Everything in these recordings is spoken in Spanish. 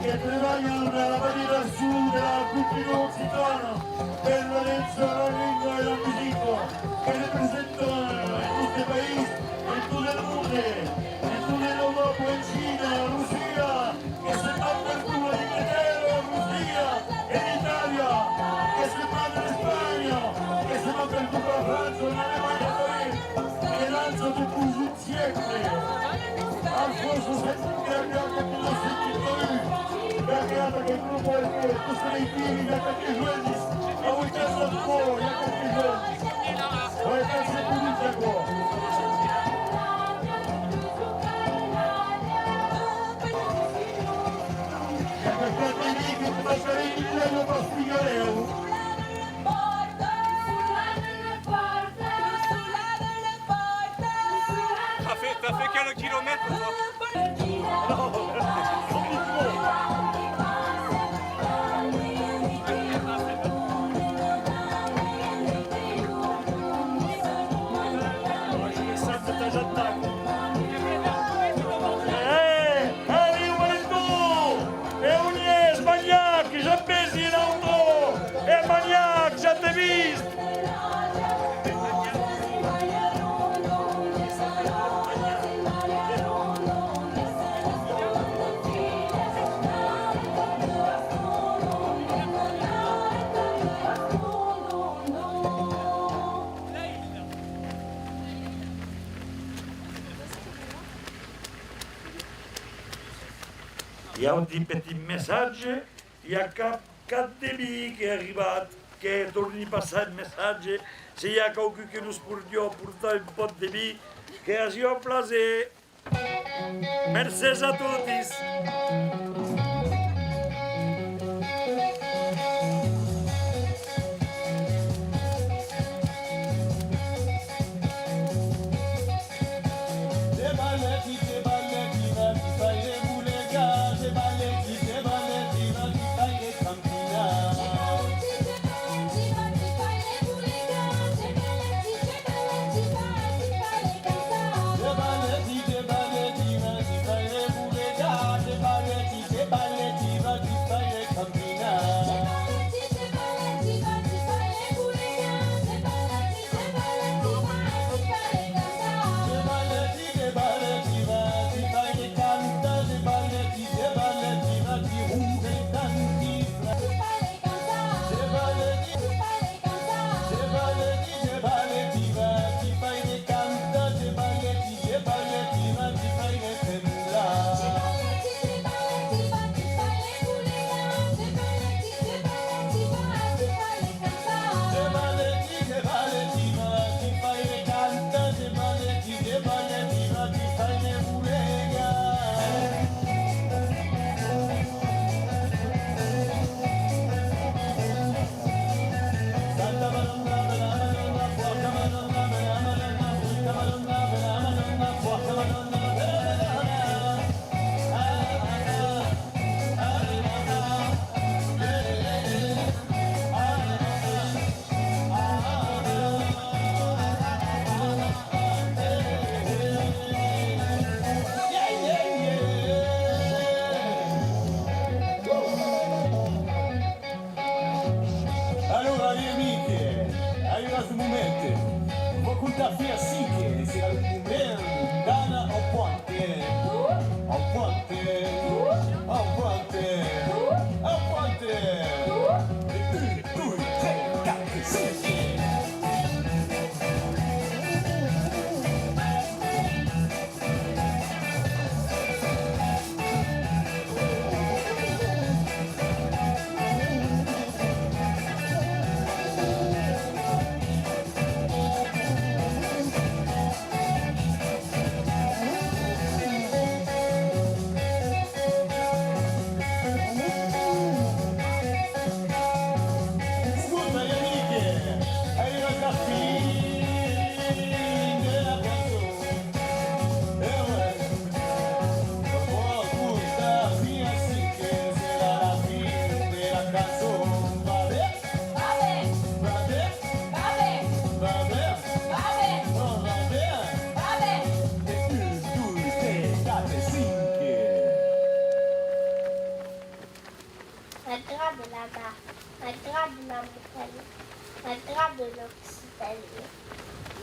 Che prevalgono nella partita su della Cupino Occitano per Lorenzo, la lingua e la musica che rappresentano in tutti i paesi, in tutte le mondo, in tutte l'Europa, in Cina, Russia, che si batte il culo di Inghilterra, Russia e l'Italia, che si batte in Spagna, che si batte il culo alla Francia, l'Alemania, che lancia di posizione. Alfonso Sant'Antonio che tu lo senti perché il gruppo è questo dei figli da tanti giorni a voi testa di cuore da tanti giorni voi testa di cuore perché lì che passare in quello per spiegare T'as fait quel kilomètre toi? Il y a un petit message, il y a cap demi qui est arrivé, qui est tourné par ce message. S'il y a quelqu'un qui nous pour un pot de vie, qui a eu un plaisir. Merci à tous.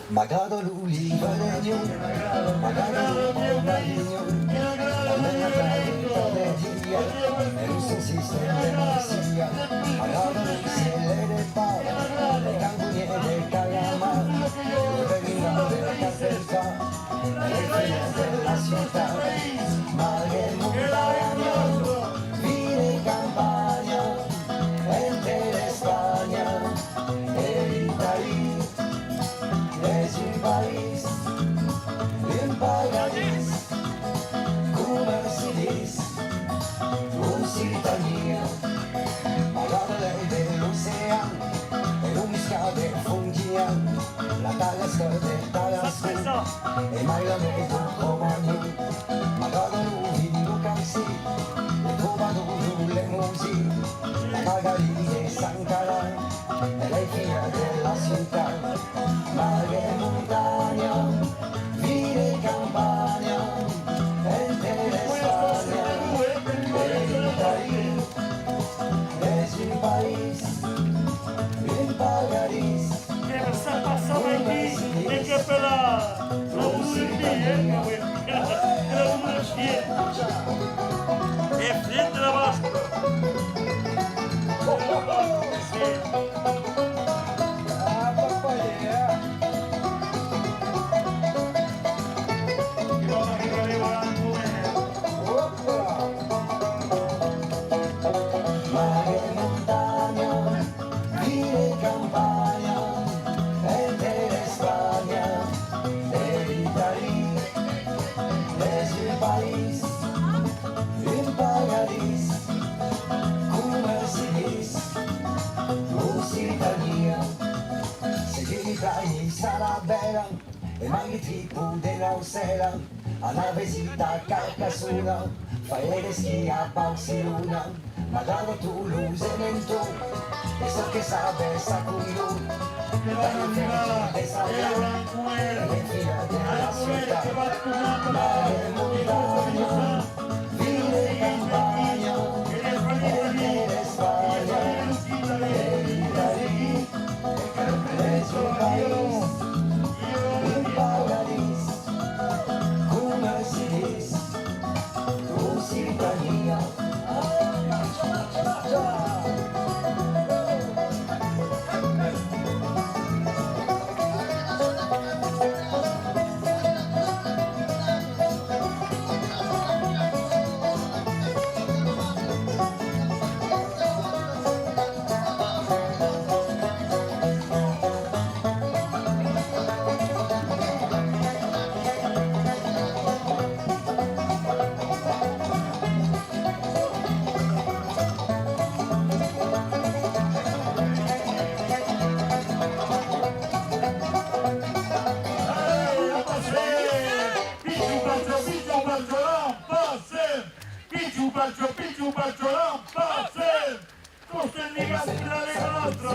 Malgrado l'ulivaregno, malgrado l'ulivaregno, la mia carta del dia, e un sistema di sia, malgrado l'uscire del palo, le cangugne del Cayama, le veline della Caserta, le figlie della città, ma che montagna, vine campagna, entre Spagna e l'Italia. Es un país, un paradís, comercilis, Lusitania, magada dell'oceano, e un scade fungian, la talasca del talasco, e mai la vedo comani, magada lui non cansi, e trovano le musi, la magari di San Calà, e lei figlia della città. Mare montagna, vine campagna, entre Spagna e l'Italia. Es un país, un paradís. Che sta passando qui e che per la e finita la vostra. E mai tipo della sera, alla visita a Carcassona, fai le schi a Barcelona, magari tu l'usemento, e so che sabe sa culo, e sa le figlie della città, ma è montagna, vine campagna, e le Spagna, e l'Italia, e sul paese. Paradis, comercilis, Lusitania. Picciu Barciolam, passem! Costelliga stirare con altro!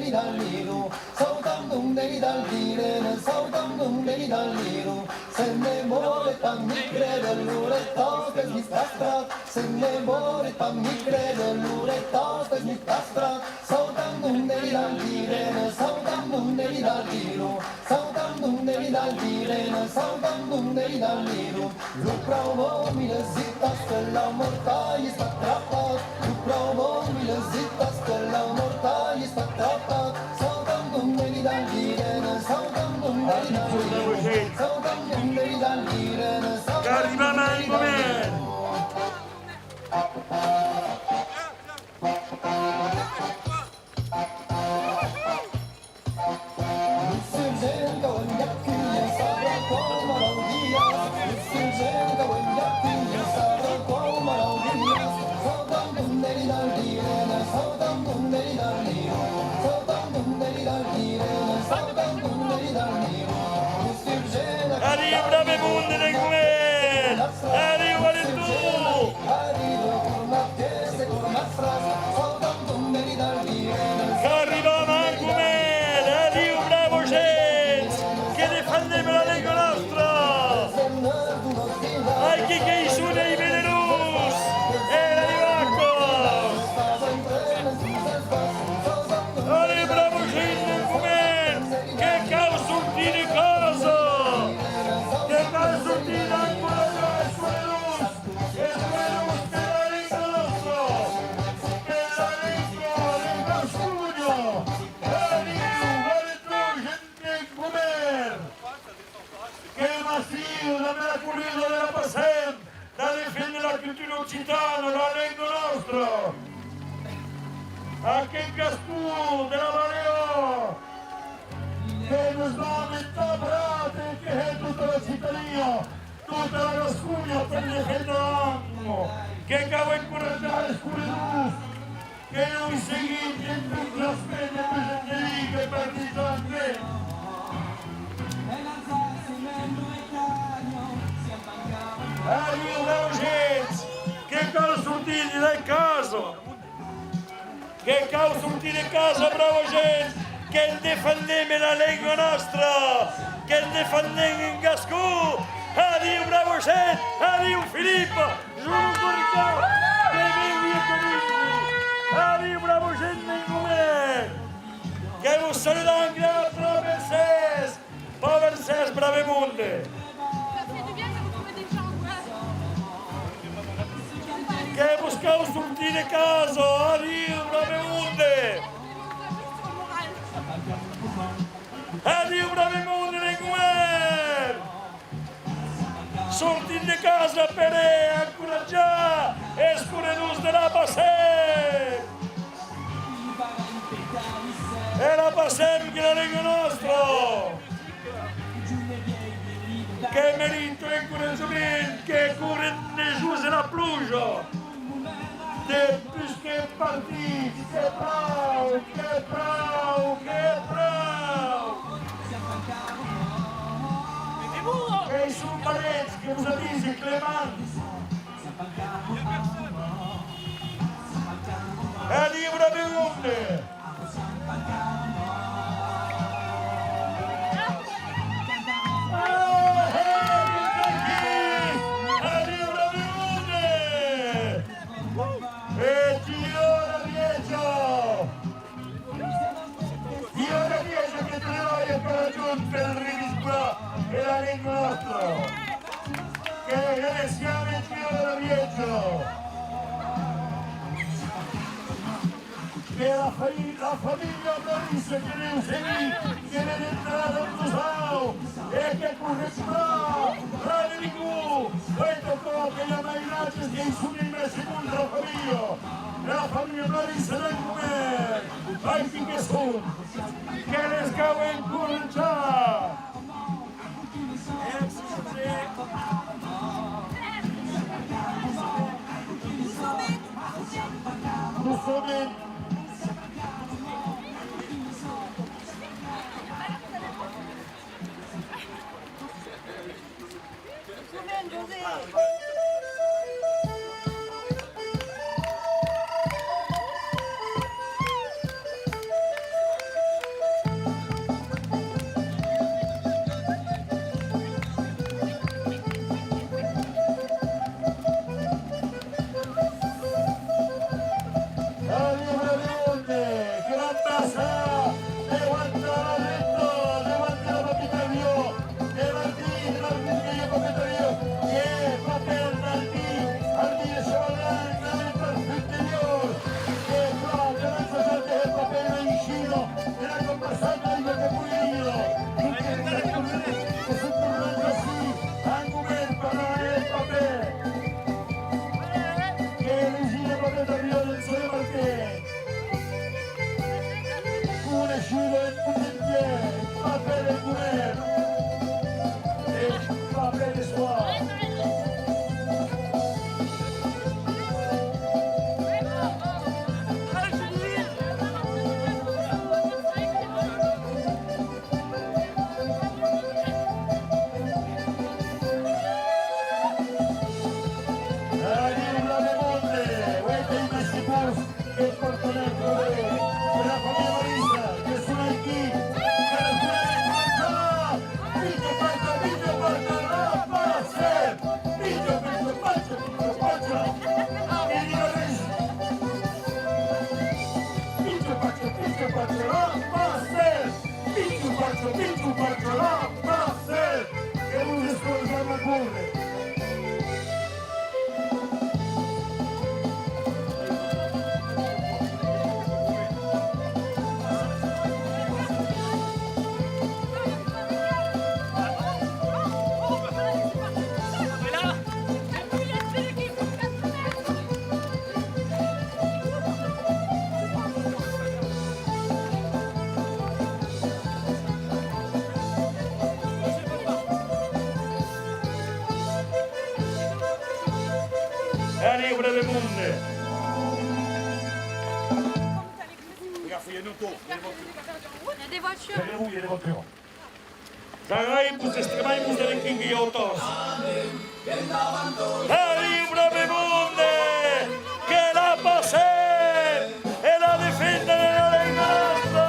đi dal nero, sau tam tung đi dal dire, sau tam tung đi dal nero, se ne muore tam mi crede l'ure toste mi sta strat, se ne muore tam mi crede l'ure toste mi sta strat, sau tam tung di dal dire, sau tam tung di dal nero, sau tam tung di dal dire, sau tam tung di dal nero, lucra umile zitta stella mortaglia sta trappat, lucra umile zitta stella mortaglia sta trappat, sau tam tung di dal dire, sau tam tung di dal dire, sau tam tung di dal dire, sau tam Arriva Mangomer! Arriva brave mondo nel governo! Arriva di tu! Arriva Mangomer! Arriva bravo gente! Che difendeva la Lega nostra! Ai che sono i Belarus! Era di Vacco! Arriva bravo gente nel governo! Che cavolo sortire cosa! Che cavolo sortire ancora la Belarus! E Belarus che la Lega nostra! Che la Lega studio! Arriva tu gente nel governo! Che massimo da me la curiosa della Passem, da difendere la cultura occitana, la lingua nostra, a che Gascù della Valeo, che non smetta brate, che è tutta la cittadina, tutta la Gascugna per difendere l'animo, che cavo incoraggiare Scuridus, che noi seguiti in tutte le spese presenti che partigiani. Arriva gente! Che cavolo sortiti dal caso! Che cavolo sortiti da casa, bravo gente! Che difendeme la lingua nostra! Che difendeme in Gascù! Arriva bravo gente! Arriva Filippo! Giuro Coricao! Che vivi e comici! Arriva bravo gente in come! Che vi saluto anche a Provences! Provences, brave monde! Che buscavo sortire caso, arriva brave monde! Arriva brave monde nel governo! Sortire di casa per incoraggiare e Scuridus della Passem! E la Passem che la Lega nostra! Che merito e incoraggiamento, che cura ne giuse la pluja! De plus que partiti, che bravo, che bravo, che bravo! E i submarins che usa dice Clemens! E di bravi monde! E Dio Riegio! Dio Riegio che troia per raggiungere il ridisco e la lingua nostra! Che siamo il Dio Riegio! Che la famiglia Marisa che ne uscì, che ne è entrata in Musao e che corrisponda Radio di Cu, questo che gli ammainati che sono in seconda la famiglia Marisa del Governo, anche che sono, che le scavo in Curcia. Mussolini. Allez, brevemente. Regarde, il y a une auto. Il y a des voitures. Fermez-vous, il y a des voitures. Zagaimus extremaimus del Kingiotos. Allez, brevemente. Que la pasé. E la defenda de la Legaza.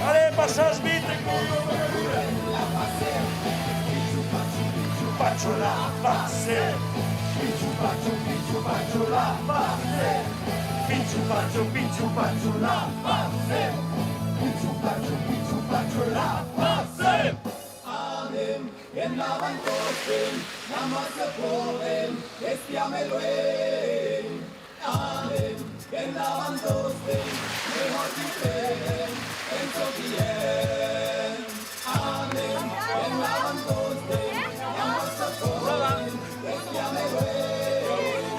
Allez, passage vite, faccio la passe. Faccio la passe. Faccio la passe. Faccio la passe. Amen, en la bancosten, la masa poden, espiame luen. Amen, en la bancosten, mejor diferen, en bien. Amen, en la bancosten, la masa poden, espiame luen.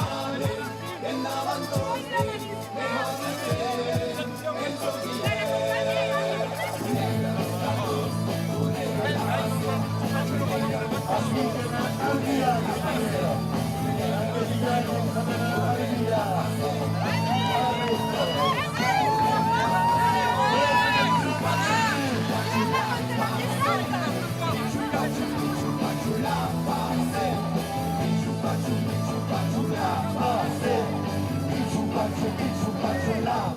Amen, en la bancosten, mejor diferen, en bien. Allez, que la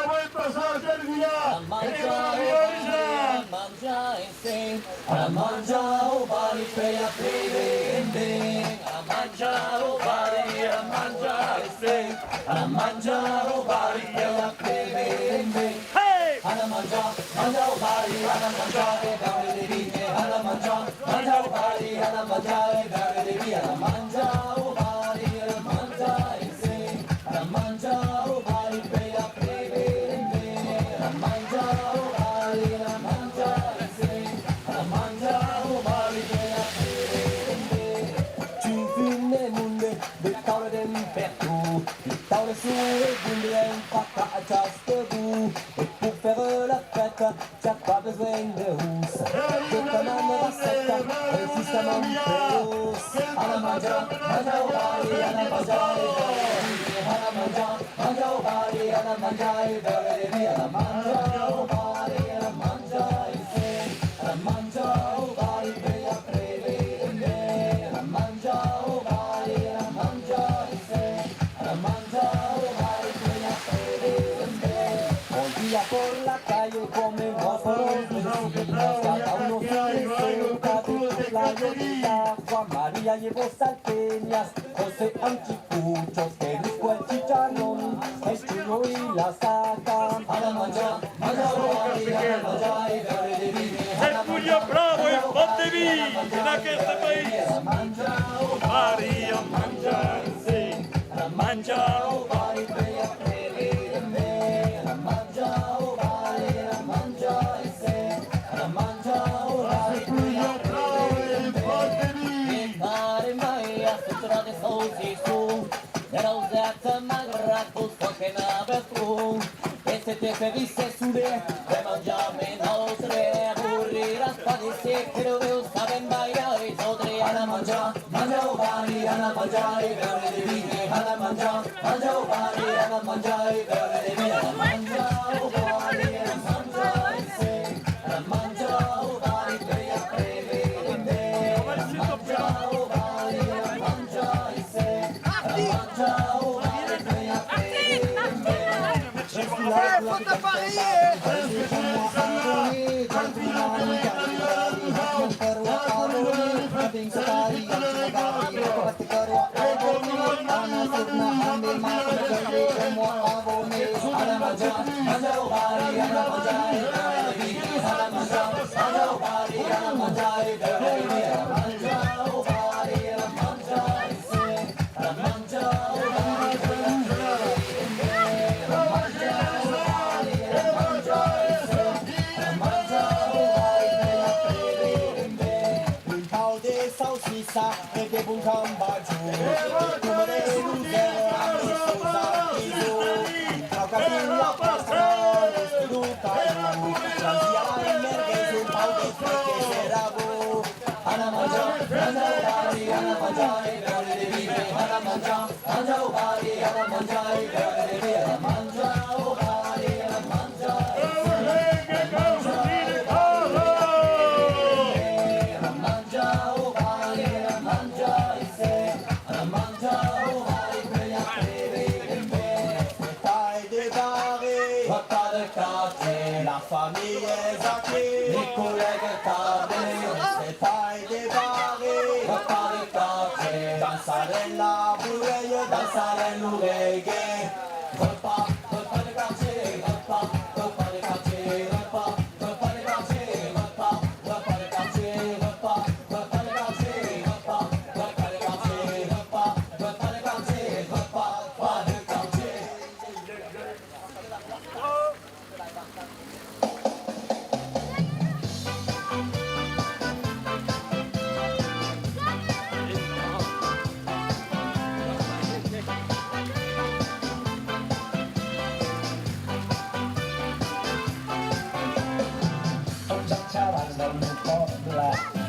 buen passage del village. A mangiare o bari per aprire a mangiare o bari a mangiare se a mangiare o bari per aprire a mangiare o bari a mangiare dare le vite a mangiare o bari a mangiare dare le via a mangiare o bari a mangiare Papes vendeus, que cananda da seca, resista Monteus. Ana manja o bari, ana manja o bari, ana manja e bebe, ana manja o bari, ana manja e se, ana manja o bari, bella preve, ana manja o bari, ana manja e se, ana manja o bari, bella preve. Hoy día por la calle comen fósforos vecinos, cada uno tiene su la llovita. Juan María llevó salteñas, José anticuchos, que risco el chicharrón, el chulo y la saca. A la mancha, mancha o bari, a la mancha y bebe de vino. El puño bravo en Ponteví, en aquest país. Bari, a menjar, sí, a menjar o bari, bella preve de me. A la mancha o bari, a la mancha y se. A la mancha o bari, bella preve de me. Mare Maria, sutra de Sausisu, era usata magratus, porque nave tu. Ese te dice sure, de mangiame nostre, aburrirás padecer, pero Dios saben bailar y sodre. A la mancha o bari, a la mancha y bebe de vino. A la mancha o bari, a la mancha y bebe de vino. A la mancha o bari, a la mancha y se. A la mancha o bari, bella preve de me. A la mancha o bari, a la mancha y se. A la mancha o bari, bella preve de me. Faute à Paris! Salsicha, de bom cambaju, como de luze, amigo zapiso, Alcapilla pastor, estudo caiu, Francia emerge um pau de que será bo. Ana manja o bari, ana manja e bebe de vino. Ana manja o bari, ana manja e bebe de vino. Ana manja o bari, ana manja e la famille est zakée, les collègues tardés, c'est taille des barrés, repas de quartier, dansare la boureille, dansare l'oreille, repas de quartier, repas de quartier, repas de quartier, repas de quartier, repas de quartier, repas de quartier, repas de quartier, repas de quartier. Tots els xavals del meu poble,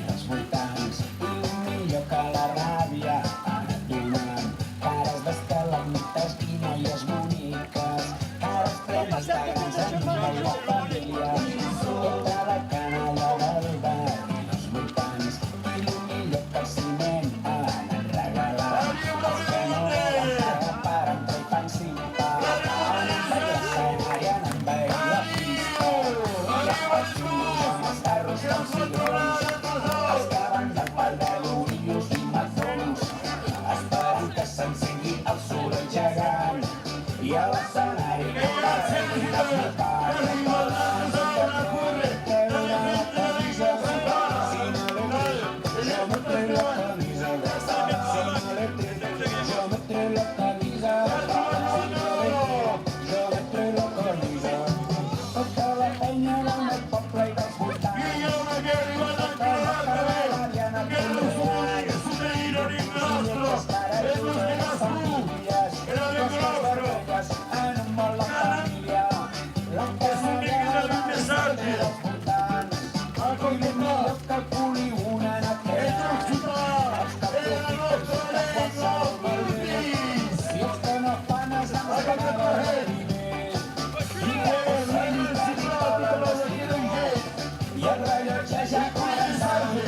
els voltants, i millor que la ràbia, ara donant cares d'escalantes i noies boniques, cares plenes de grans amics i família, entre la canalla del bar i els voltants, i el millor que el ciment han regalat, els que no volen pagar per entrar i fan cinta, han envaït l'escenari, han envaït la pista, els carros dels cigrons, els que van de pedalillos i matons, esperant que s'encengui el soroll gegant i a l'escenari que la reina flipant. Jo me trec la camisa, tota la penya del meu poble i dels voltants.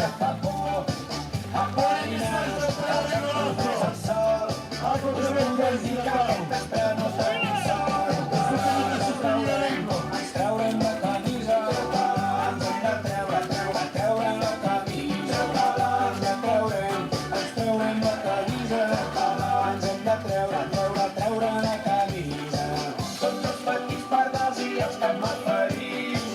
que fa por. Apaïnats, després el sol, us vam dir que aquest vespre no tenim sol. Ens traurem la camisa, ens hem de treure la camisa. Ens traurem la camisa, ens hem de treure la camisa. Tots els petits pardals i els que malferits,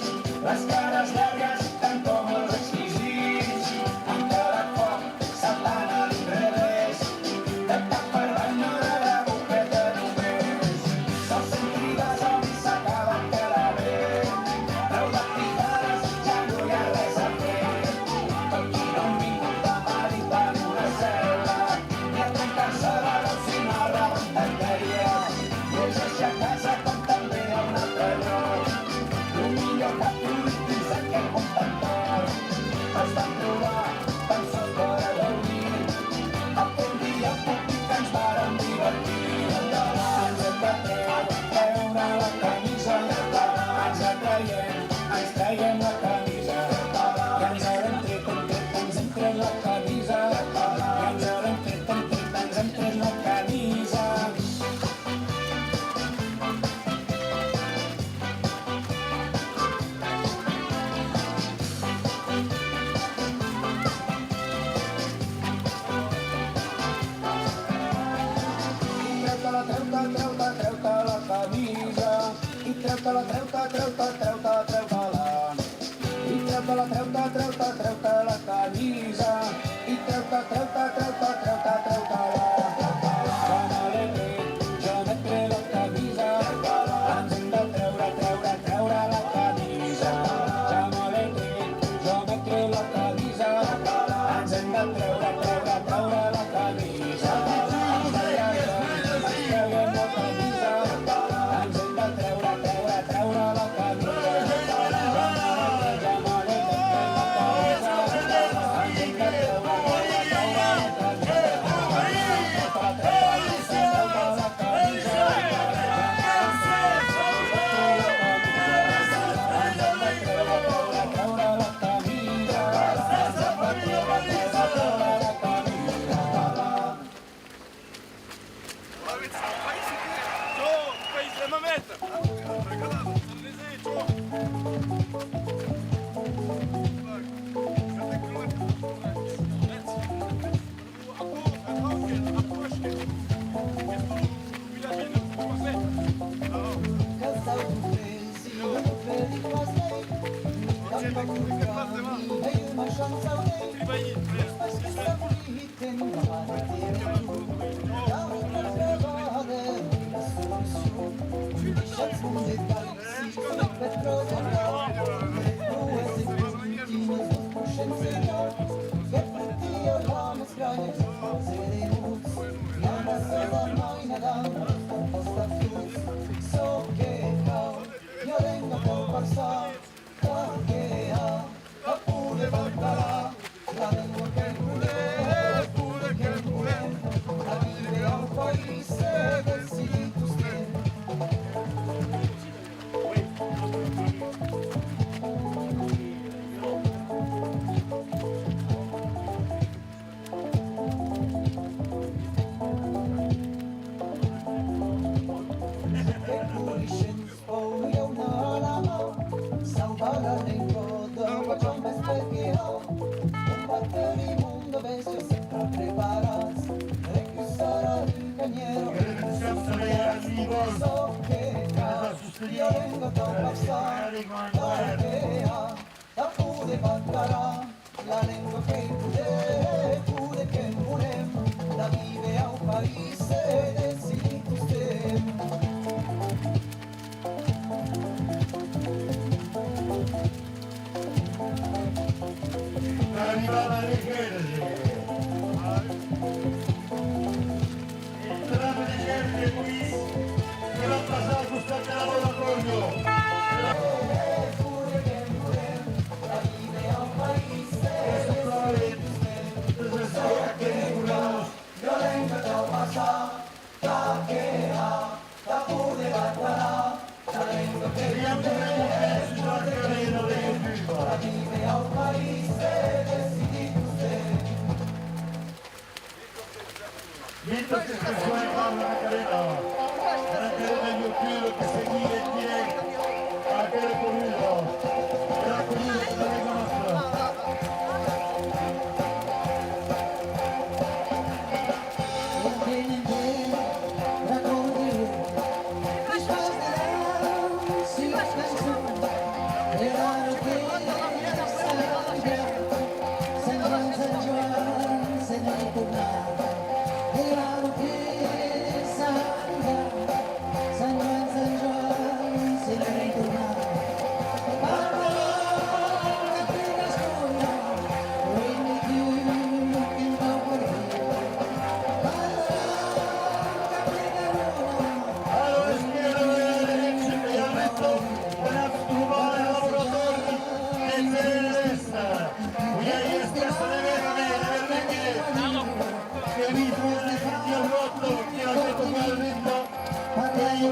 les cares llargues tant com els exquisits, han quedat foc saltant a l'inrevés, de cap per avall no de la boqueta només. Se'ls sent cridar, zombies s'acaben quedant bé, prou de cridades, ja no hi ha res a fer. Tot qui no han vingut a Madrid en una cel·la, ni a trencar-se la veu si no rebenten dèries, i ells aixecar-se com també a un altre lloc. El millor que ha produït dins aquest món tan tort, els van trobar tan sols per gaudir aquell dia públic que ens vàrem divertir. Endavant, ens hem de treure la camisa, ens traiem la camisa, i ens l'hem tret, ens hem tret la camisa, i ens l'hem tret, ens hem tret la camisa. Treu-te la camisa, i treu-te-la, treu-te-la. I treu-te-la camisa, i treu-te-la. Jo m'he tret la camisa, ens hem de treure la camisa. Jo m'he tret la camisa, ens hem de treure la camisa. Arrivava le guerre, entrava le guerre qui, però passato sta laboratorio. Vive a un país de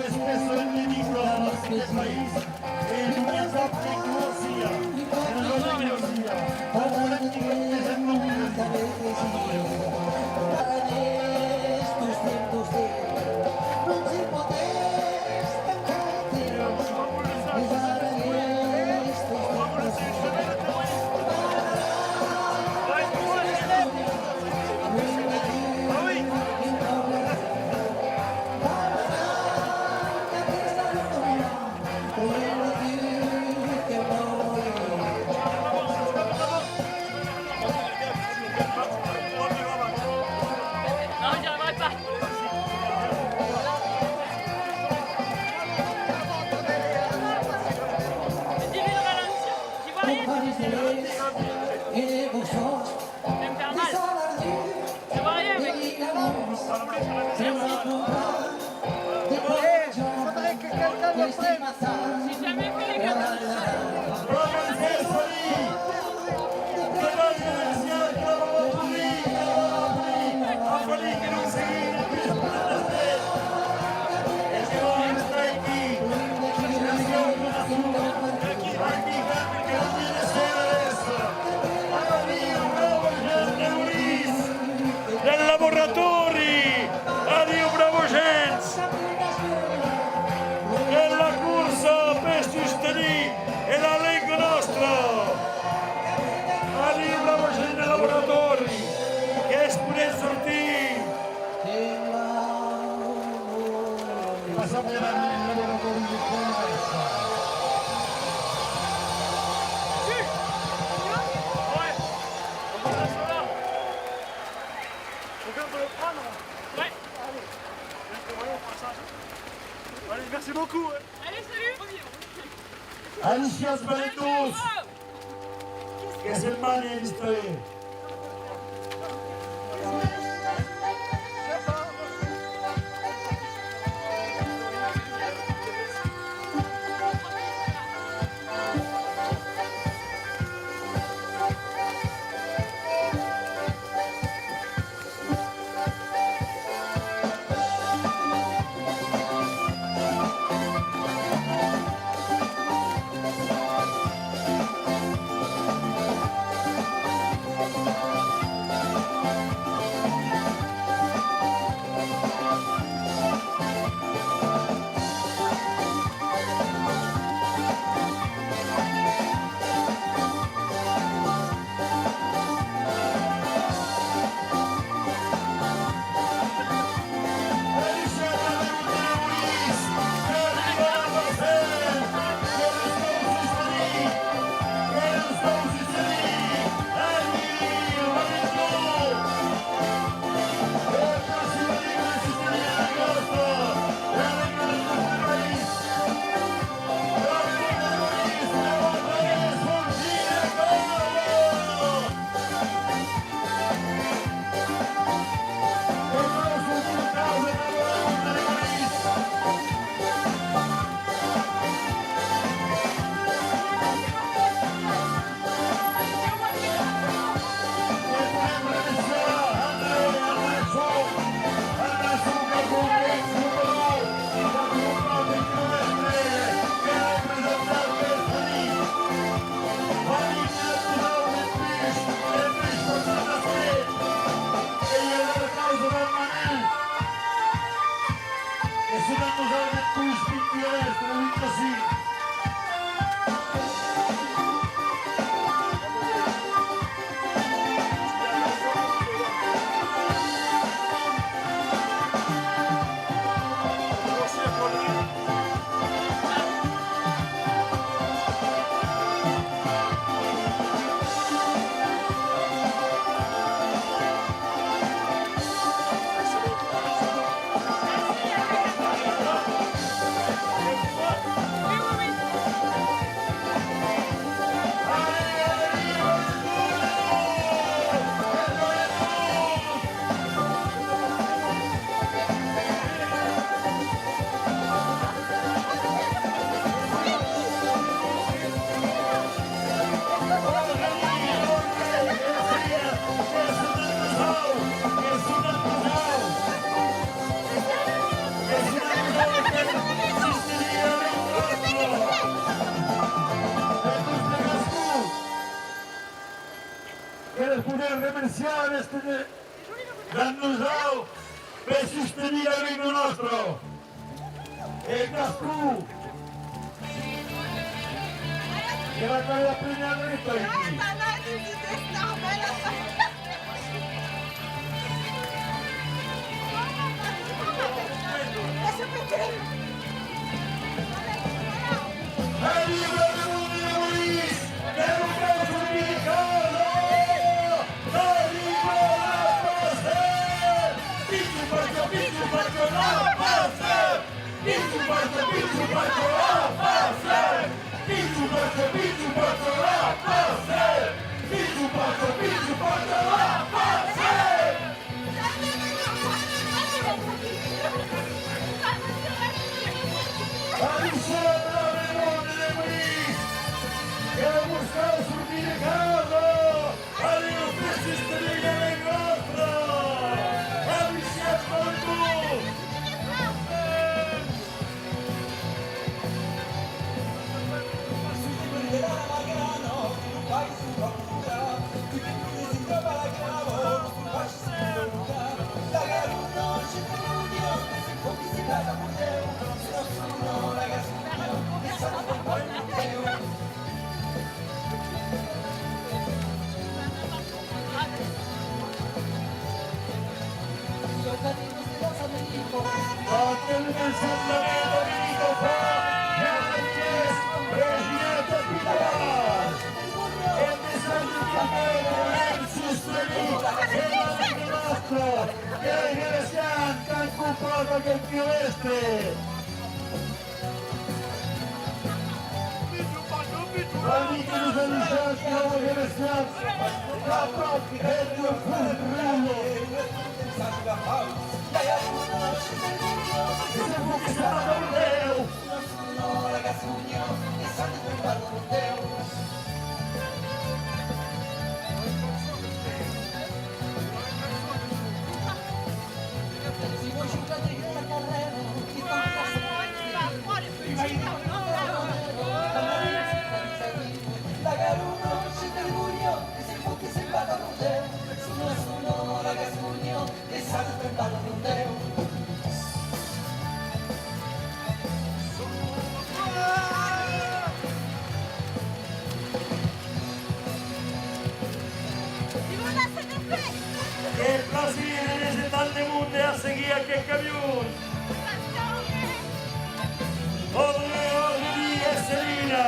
è spesso il nemico della nostra paese e l'umanità pericolosità e la pericolosità completamente sembra Non si poteva Non, j'y arriverai pas. Dis-lui de ralentir. Tu vois rien, tu vais me faire mal. Tu vois rien, mec. Faudrait que quelqu'un le prenne. J'ai jamais fait les gars. Del lavoratori, addio bravo gens, e la corsa per sostenere e la Lega nostra, addio bravo gens dei lavoratori, che es poder sortir. Ma sapevano i lavoratori di commercio. Ouais. Allez, merci beaucoup. Allez, salut. Alicia Spalletus, che se mani in storia. che le poter remerciare che hanno usato per sostenere il regno nostro. E Cascù, che va a fare la prima retta qui. Che più este! Amici di Felicetti, amo che ne siamo! La propria è il mio frullo! E se fu che stava con Deo! Que Brasil en ese tal de mundo a seguir a que camión. Odre y Selina,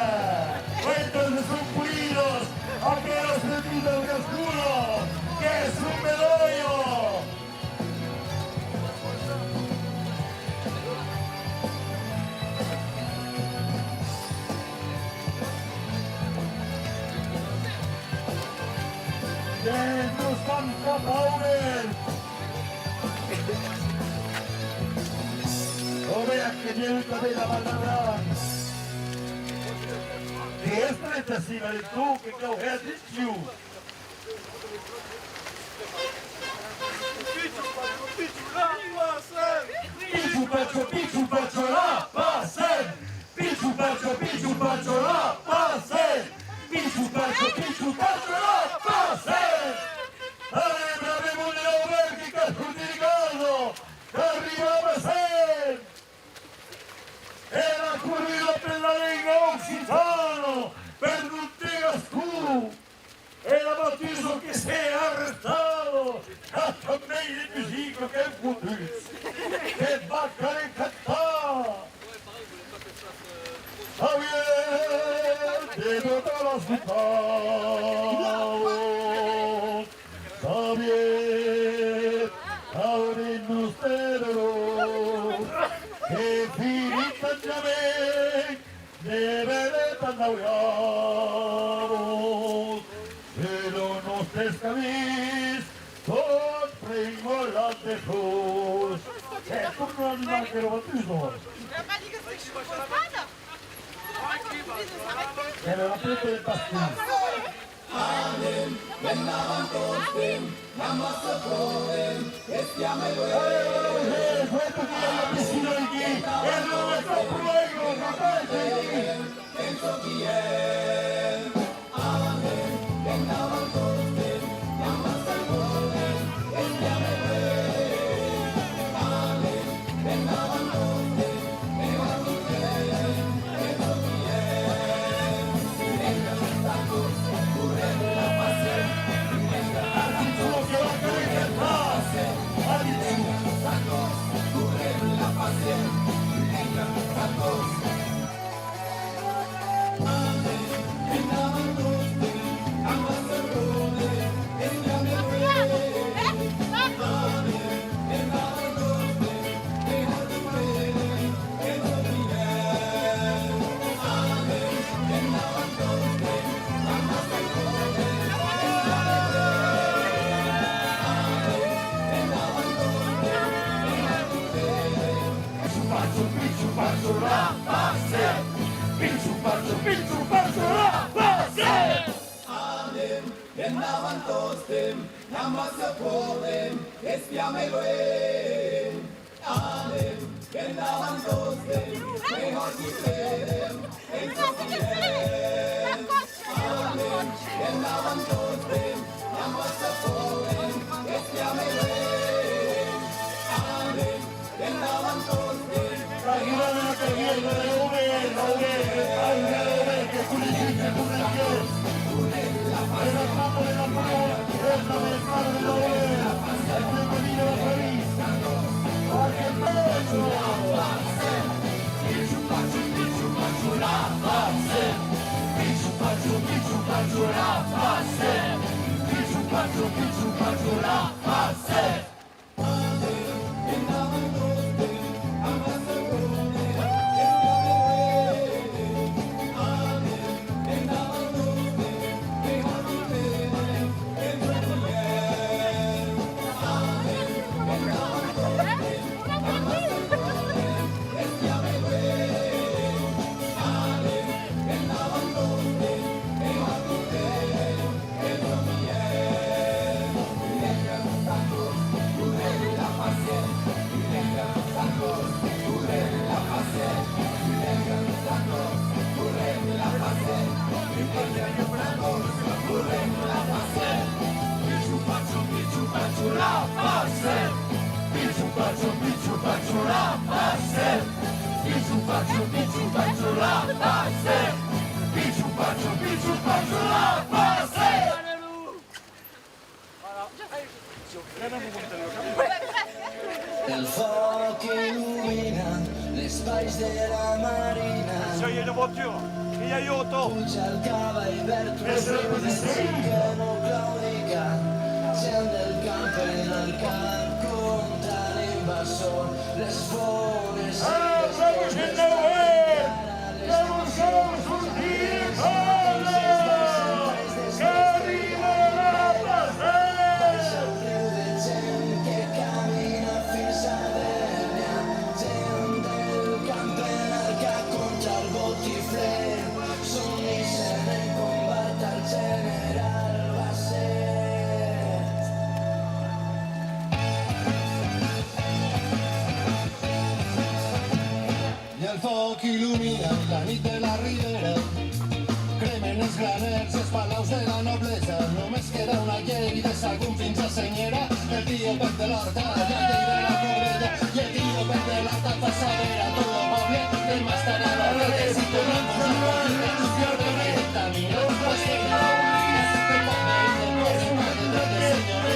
cuentos de sus pulidos, aquellos sentidos de oscuro, que es un medollo. Dentro Santa Paula. Ovea che niente della palabra. Che è stretta sino al tu che causa di più. Pichu pacho la pasen. Pichu pacho la pasen. Pichu pacho la pasen. Avevamo le overchi che tu ti ricordo. Arrivava sempre. Era corrido per la lingua occitano, per tutti i scuro. Era battiso che si è arrestato, a me il musico che è putizzo, che bacca e cattà. Javier, de toda la ciudad. Javier, ahora nos terror. Che finita già me, deve andare pero no te escabís, con primo la de cruz. È come un animale che lo battito. Era la pietra del pastino. Amen, wenn man trotzdem, man muss so proben, ist ja mein Questo che è la piscina di chi? E non è troppo prego, guardate! penso chi è. Amen, wenn man trotzdem, pacho, la base. Pichu, pacho, la base. Viennavan tostem, namassa podem, espiameloem. Anem, viennavan tostem, mejor quisiérem, en sofiem. Anem, viennavan tostem, namassa podem, espiameloem. Anem, viennavan tostem, Tranquila de la que viene, de que Julián, de la mano de la mano, es la mezcla de la oveja, el bienvenido a París. Pichu, pacho, la base. Pichu, pacho, la base. Pichu, pacho, la base. El foc il·lumina l'espais de la marina. Ça y est, une voiture. Il y a eu auto. Puja el cavall verd, que no claudica. Gent del camp en el camp contra l'invasor. Les bones i les ¡Vamos en la web! ¡Vamos a surgir solos! ¡Que arriba la pasada! el riu de gent que camina fins a Dènia. Gent del camp en el camp contra el botifler. S'unixen en combat al general Basset. I el foc il·lumina la nit de la ribera. Cremen els graners, els palaus de la noblesa. Només queda una llei de Sagunt fins a Senyera. El tío Pep de l'Horta, la llei de la Cobrella. I el tío Pep de l'Horta fa saber a tot el poble que más estarà a la redes i tornamos a morir de tu de rectamina. Pues que no olvides que també de coses madre de senyoria.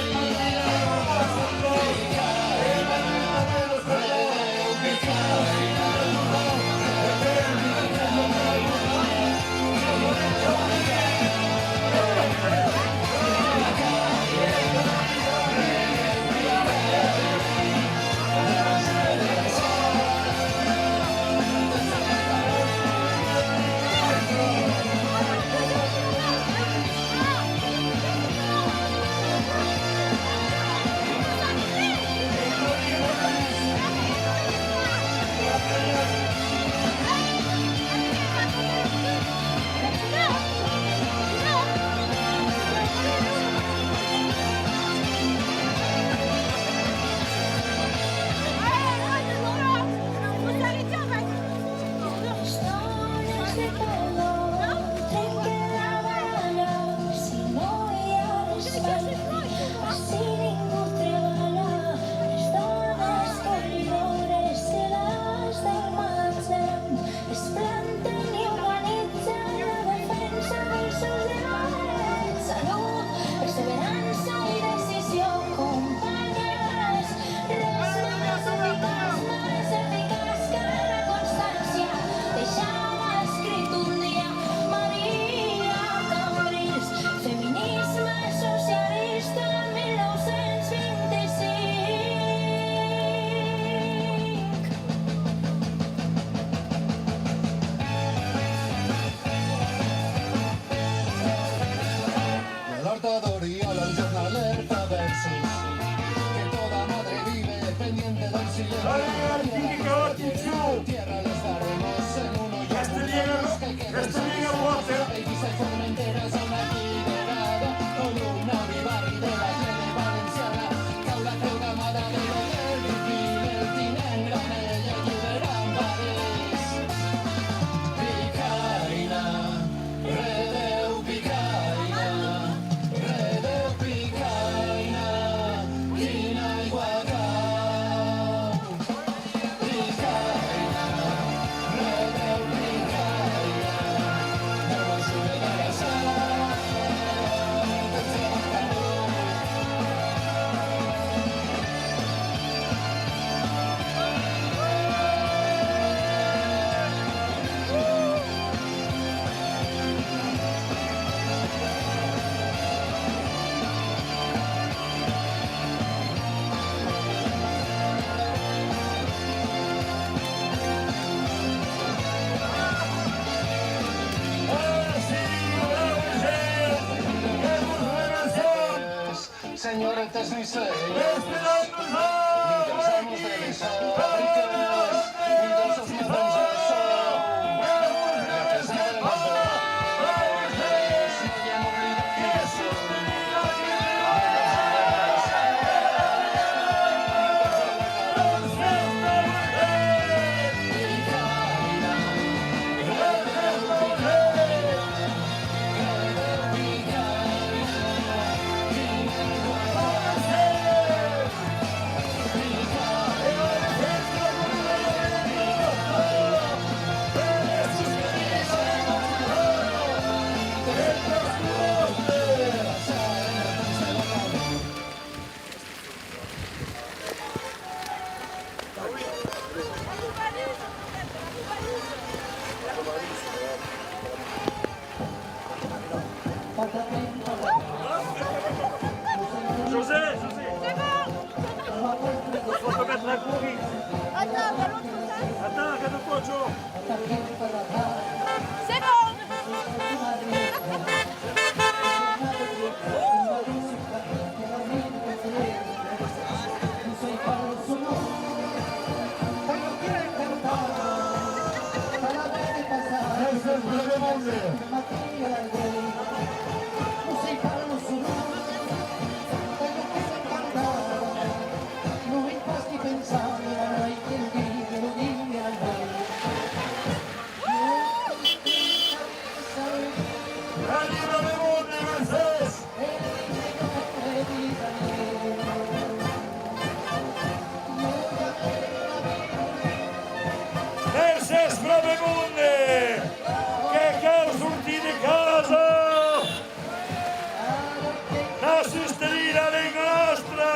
Tierra les senyoretes ni ser. Esperando Ni dels amos de l'ISO, riqueries, ni dels seus patrons de l'ISO. Gates negres de l'Arles, no hi hem oblidat qui som. José, faut te mettre la courir. Attends, de l'autre côté. Attends, regarde-toi, Joe. C'est bon. Ese es Brevemonte. Dani Brevemonte, Mercedes. Mercedes Bravemunde, che cal sortir de casa. La sostenida lingua nostra.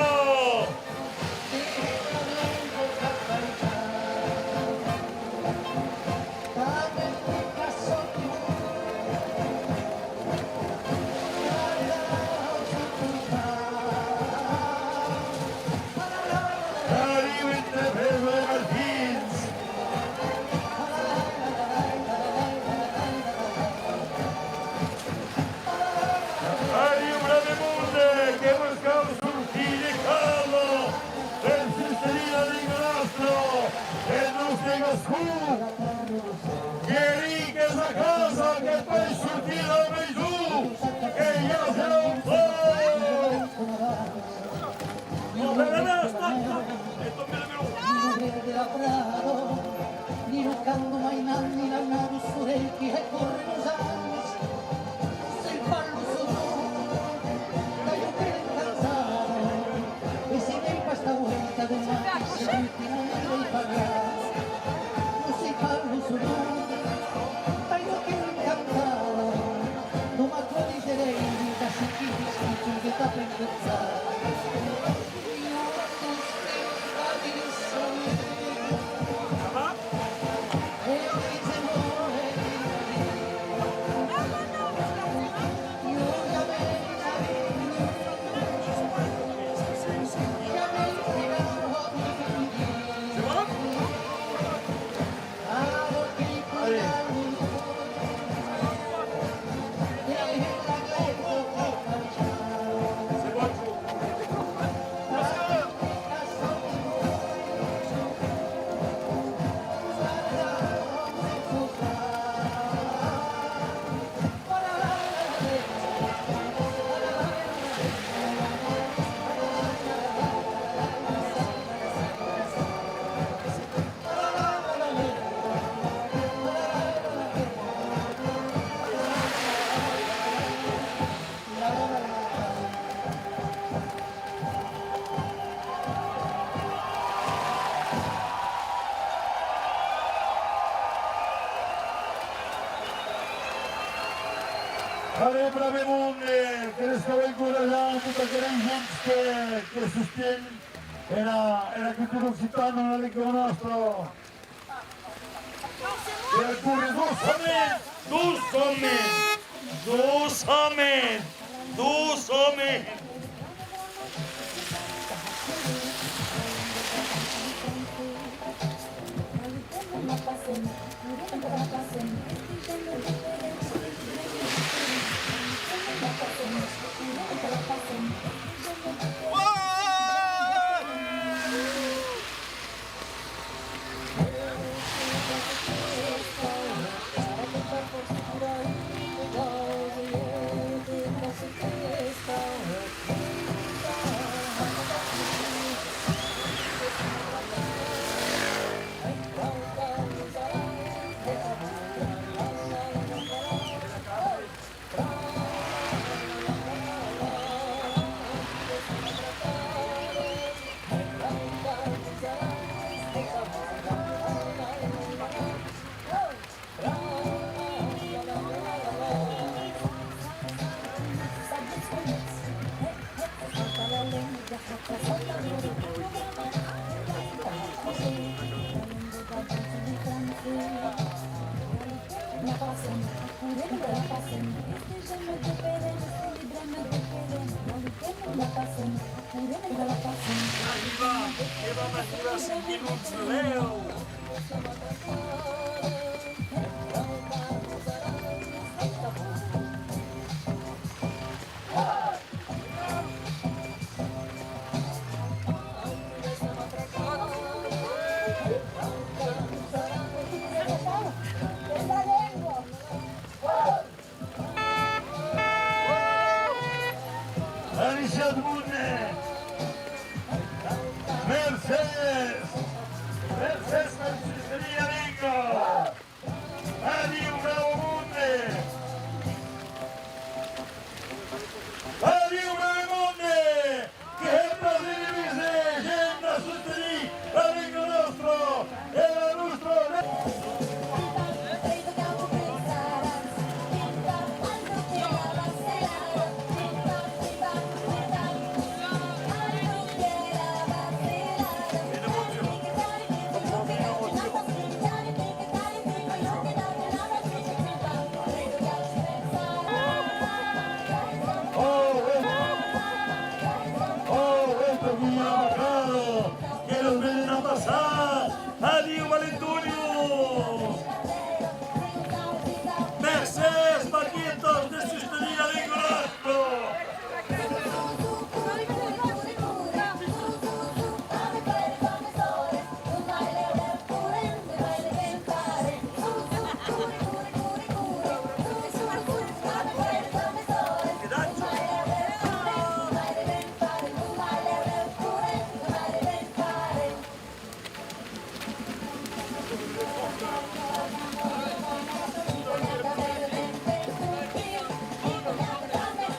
Dani Winterfeld de Martins. Dani Brevemonte, che buscava sortir de casa. El sostenida lingua nostra. El nostre Gascú. Quieri que esa casa que puede sortir al Beidú. Que ya se lo fue. Ni no canto mai nanni la nato sorelli e corrono i sanni se il ballo sono da io che incantato e se che in questa vuelta del mare se tutti non devi pagare non si ballo sono da io che incantato non mi accorgerei da se chi ti scrive che sta per pensare Dani Brevemonte, che ne stava incoraggiando tutta quella gente che sostiene era cultura occitana nella lingua nostra. E alcuni Doucement. que va a arribar 5 minuts de 10. Alicia Dune, Mercedes, Mercedes Ringo, Adi Bravo Munde, Adi Bravo Munde, che è il Brasile, gente a sostenere, amico nostro, e la nostra... Que los ven a pasar. Adiós, Valentunio. Mercedes, Marquitos, de sostenir a Nicolás.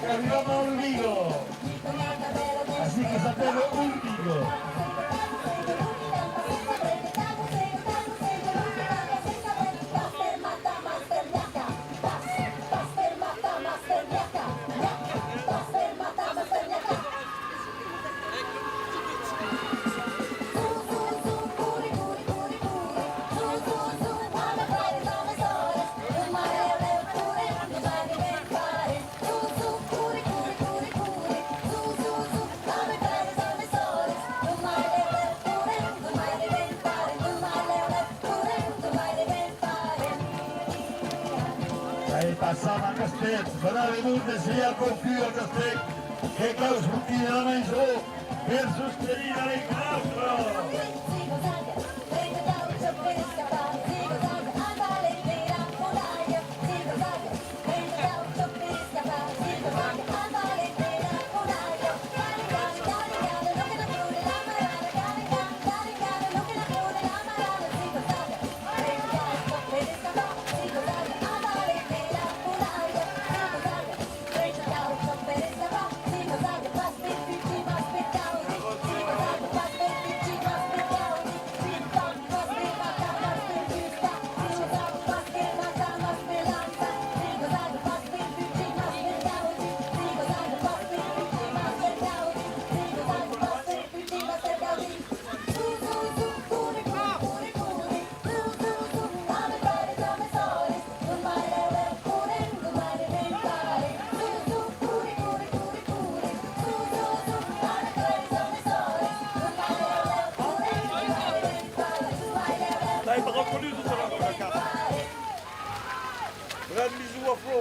Arrivamos a un Vigo. Así que sapelo un Vigo. Passava a Castells, farà vedute sia con più a Castells che caus frutti della mezzo per sostenere il nostro. T'avais pas reconnu tout à l'heure dans la carte. Brad bisous à Flo.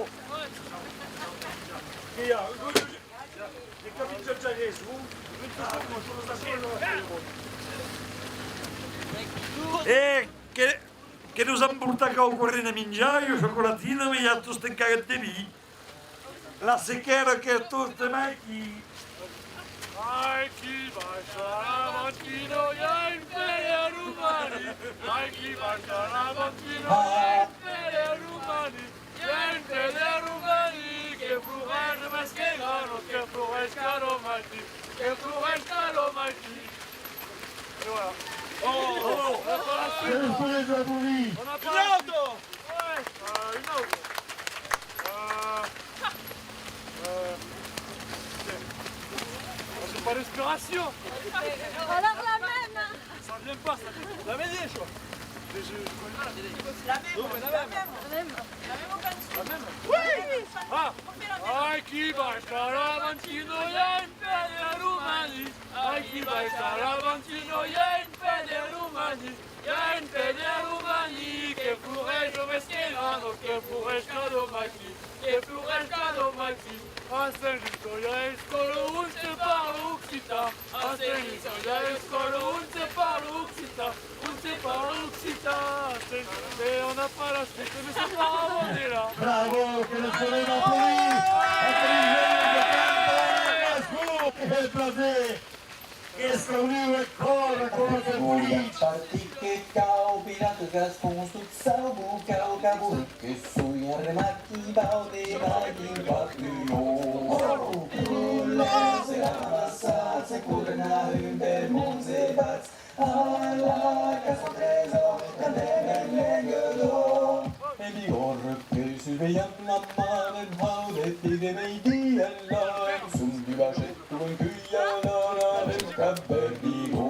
Et les capitaines de Jaguez, vous que nos han portat cau corrent a menjar i xocolatina i ja tots estem cagat de vi. La sequera que tots estem aquí. Ai, chi bacia la mattina e impera rumani. Ai, chi bacia la mattina e impera rumani. Impera rumani, che fruesca mascherano, che fruesca romani, che fruesca romani. E voilà. Oh, on a pas l'auto. Ouais, une autre. C'est pas respiration. Alors la même. Ça vient pas, ça vient. La même des choix. La même Oui. Ah. Ai, chi bacia la mattina e impera rumani. Ai, chi bacia furești la Lavantino, e in fede Romani, e in fede Romani, che furești o meschinano, che furești ca domani, che furești ca domani. A Saint-Gilles, il y a Escolo, où se parle occitan. A Saint-Gilles, il y a Escolo, où se parle occitan. Où se parle occitan. Et on n'a pas la suite, mais c'est pas grave, on est là. Bravo, che le sorelle applaudiscono! Che plaisir! Che scauniu e corre come che Vogliam felice! partir che cao, pirata que es fons tot sau, bucau, cabur, que sui arremati, bau de magin, patrió. Crulen serà amassat, se corren a un per monts e bats, a la casa tresor, cantem en l'enguedor. E di orre que surveillam la man, en haudet i de meidi en lag, som du varset to en kuja, en cabberdigo.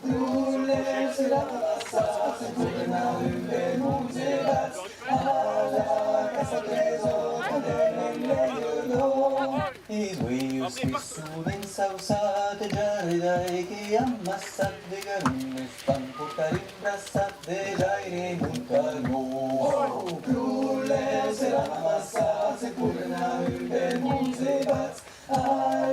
Crulen serà amassat, se corren a un per monts e bats, a la casa tresor, cantem en l'enguedor. I dueios que suben sausat de jaredai que amassat de garunes van portar embrassat de jaire muntargó. Crulen serà amassat, se corren a un per monts e bats, a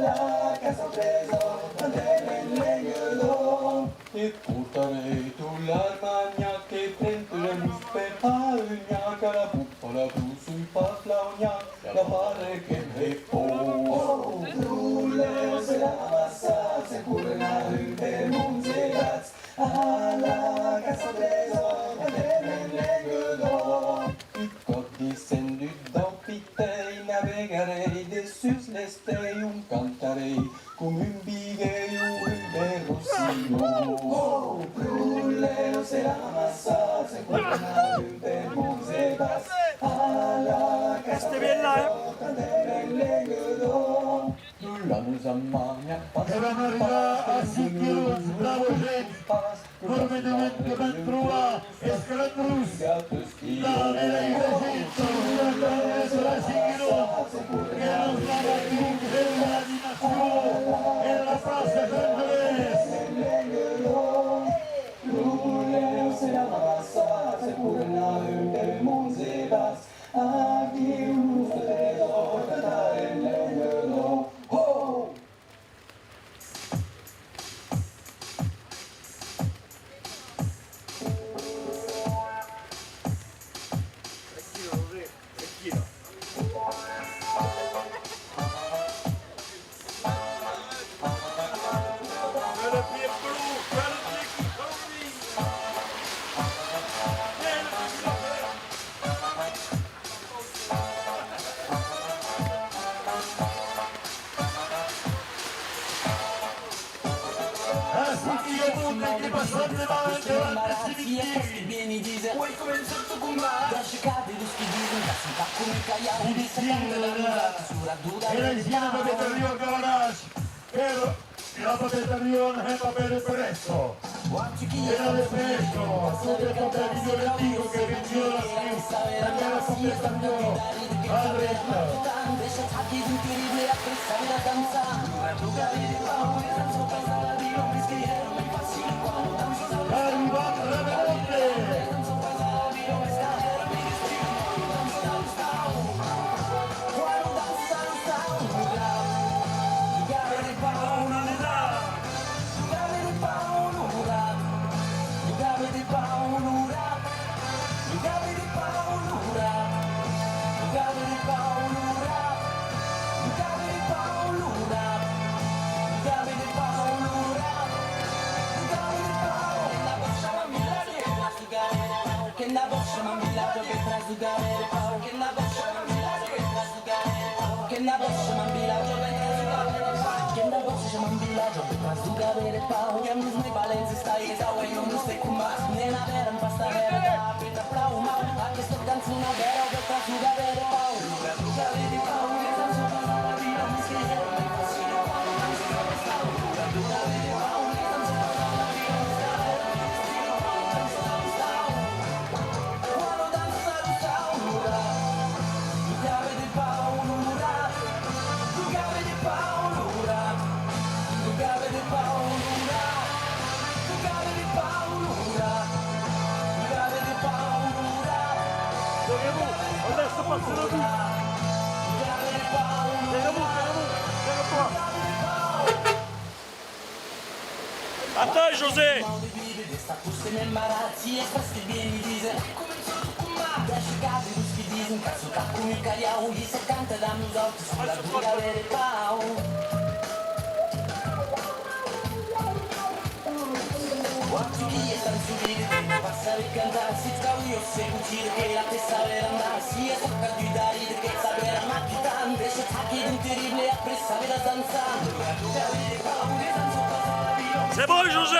la casa tresor, cantem en l'enguedor. Et portarei tu l'armagna che prende la luz per agna, che la puppa la blusa in pafla ogna, la pare che me po. Crulen serà amassat, se corren a un per monts e bats, a la casa tresor, cantem en l'enguedor. Et quand descendu dans pitei, navegarei dessus l'estei, un cantarei, com un biguei ou un berrossino. Crulen serà amassat, se corren a un per monts e bats, a la casa tresor, cantem en l'enguedor. La nous ammagna, E vam arribar a 5 quilòmetres, bravo gent! Normalment vam trobar escalatrus, la nera i la gent, serà 5 quilòmetres, que ens vam arribar en l'animació, en la plaça Angelès. Crulen serà amassat, se corren a un per monts e bats, a qui un tresor, cantar en l'enguedor. Oh! Tranquillo, José, tranquillo. Le pied bleu, le pied qui conduit. Et le pied Así que punto che passano davanti al cimitero. Vieni dice, vuoi cominciare il tuo combatto? Lascia cadere lo schifo, si fa come cagliare, di seccare la luna, sulla duda. Era insieme a Peterion Garage, pero la Peterion è papel presso. Era de presso, sopra il contadino del Tigo che vendió la gara completando al resto. Deixa aqui do incrível apressar da dança. Lugar de pau, dançou pesada de homens que eram bem fácil quando dançam. Arrivato Ramonte! Che la boccia ma un villaggio che tra sugare pau, che la boccia ma un villaggio che tra sugare pau, che la boccia ma un villaggio che tra sugare pau, che la boccia ma un villaggio che tra sugare pau, che mi snai valenze stai che sai non mi stai con mas, nella vera un pasta vera da pita plau, ma anche sto canzone vera che tra sugare pau, sugare pau, che tanto la vita mi scrive mi fascina quando danzo da stau, sugare pau, che tanto la vita mi scrive mi fascina quando danzo da stau. Paura, Attends, José. C'est bon, José.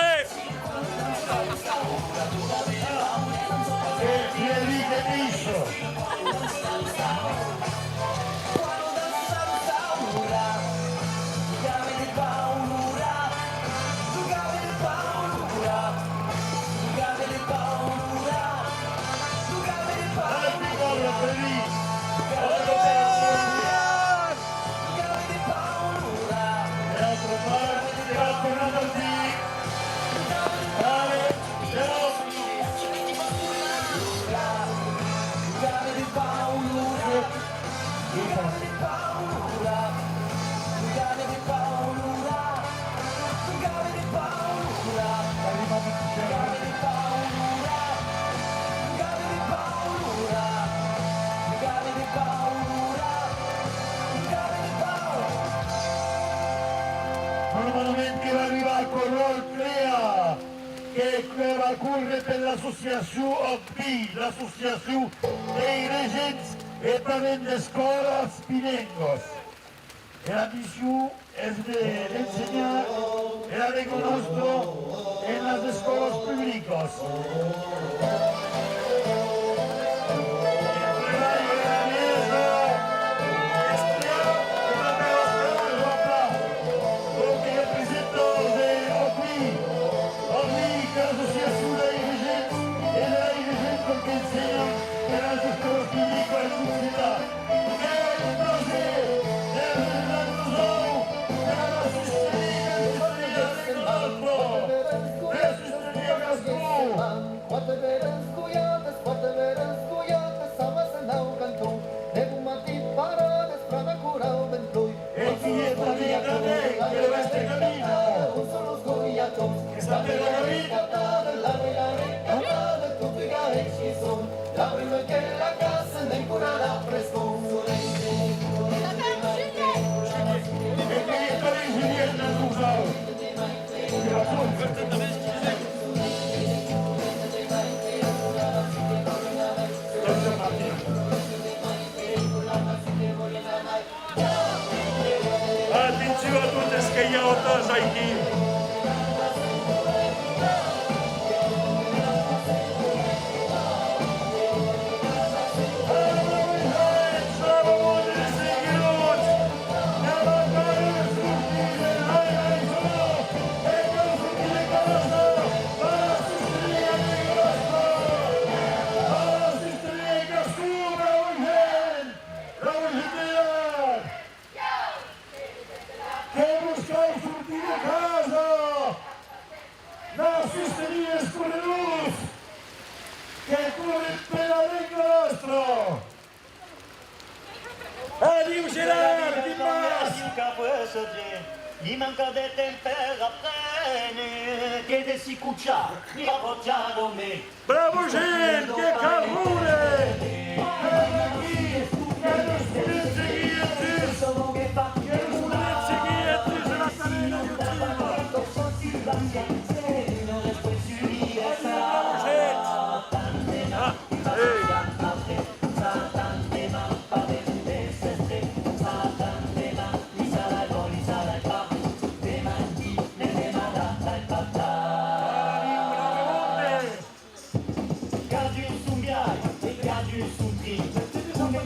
Normalmente va arrivare con l'Oltrea, che va a correre per l'associazione OP, l'associazione dei regents e también de escolas pinengos. La misión es de enseñar el arreglo nuestro en las escuelas públicas. Atención a todos que ya otras aquí. Adieu Gerard, Dimas! Gli manca de temperazione che de si cuccia, mi ha bocciato me. Bravo gente, che cavure! Solo che fa Cadi un sumbiai e cadi un sumbi, come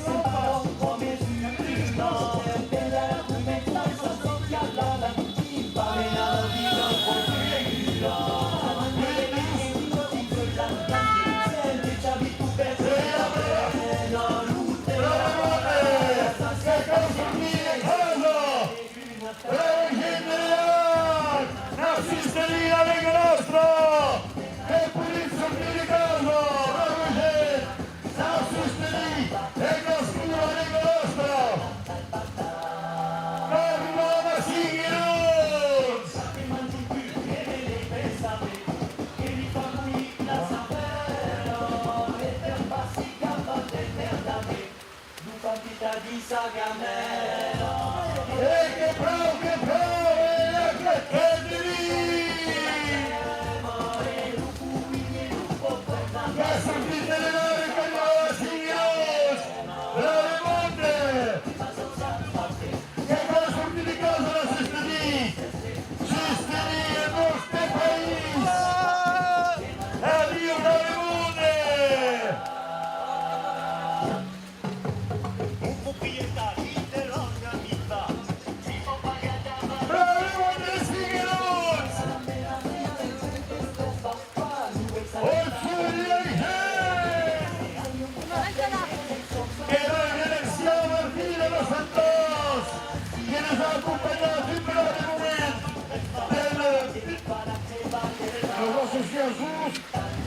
Jesús,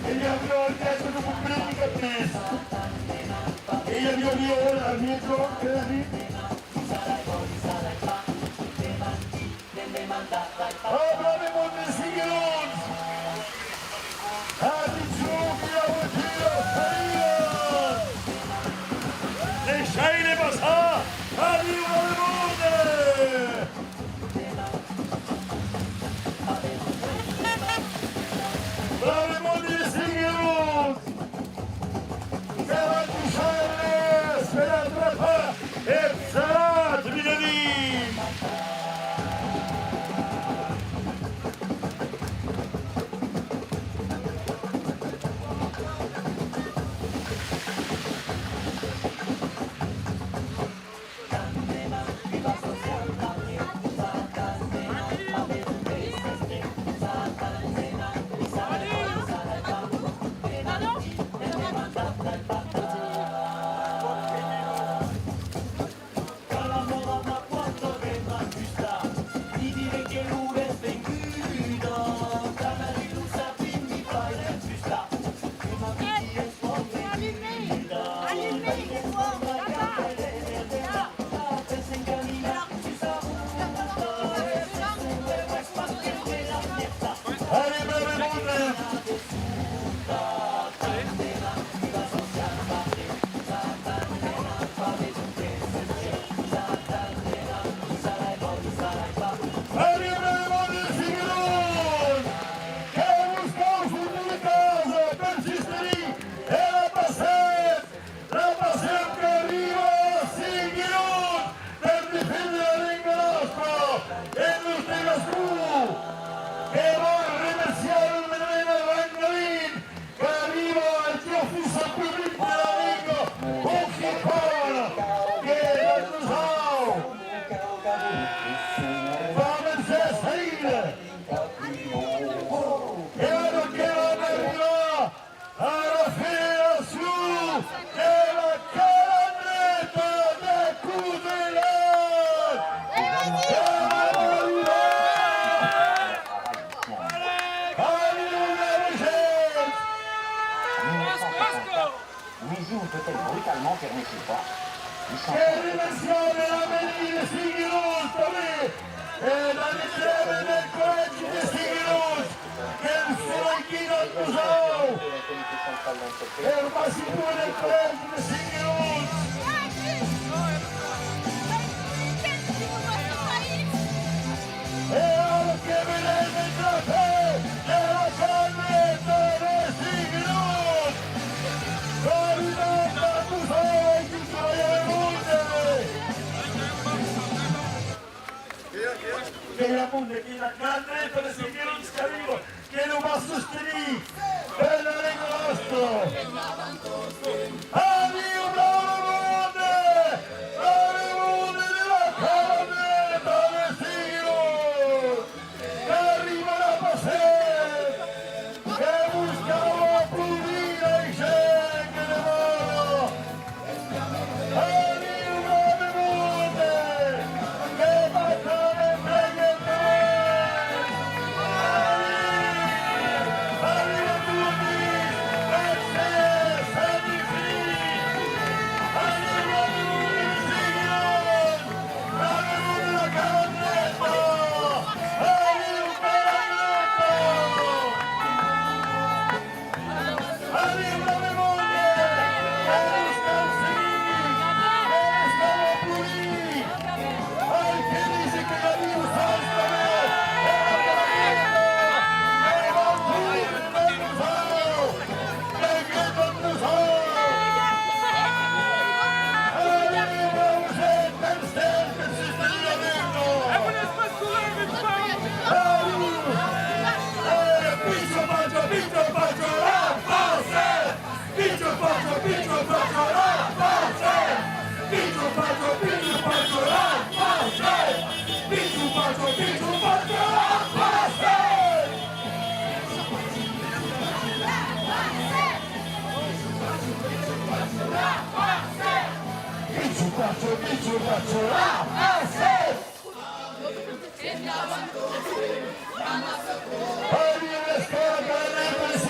ella vio el caso de un predicador. Ella vio al nieto, ¿qué decir? Hablaremos de siglos. Ha dicho que la botella salía. Deixai-le passar! Arriba del monte! Hablaremos de siglos. Se va a cruzarles, se la atrapa. Epsat, Milani! Luigi ou peut-être brutalement fermer ses portes. Che dimensione la venire Sigilus, la riserva del collegio di Sigilus, che il suo chino al museo, e il massimo del collegio di Sigilus. E ora che vedete il trofeo della cornetta di Sigilus, arrivando al museo di che la mondo, che la grande per seguire un scarico, che non va a sostenere, per la nostro. Addio, bravo mondo! Bravo mondo della cornetta del siglo! Che arriva la passetta, che buscava pulire i ciechi di mano. Addio, bravo mondo! Che battaglia prega il arriva tutti! Grazie, salvi fini! Arriva tutti, signor! Bravo mondo la cornetta! Arriva un peranetto! Arriva le mondo! Che buscano fini! Che buscano pulire! Ay, que dice que la Dios salta de la carreta, que va a subir el museo, que queda el museo. Ay, vamos a pensar que se estaría viendo. Picho pacho, la pase. Picho pacho, la pase. Picho pacho, la pase. Pichu pacho, la pase. Pichu pacho, la pase. Ay, viene esta cadena.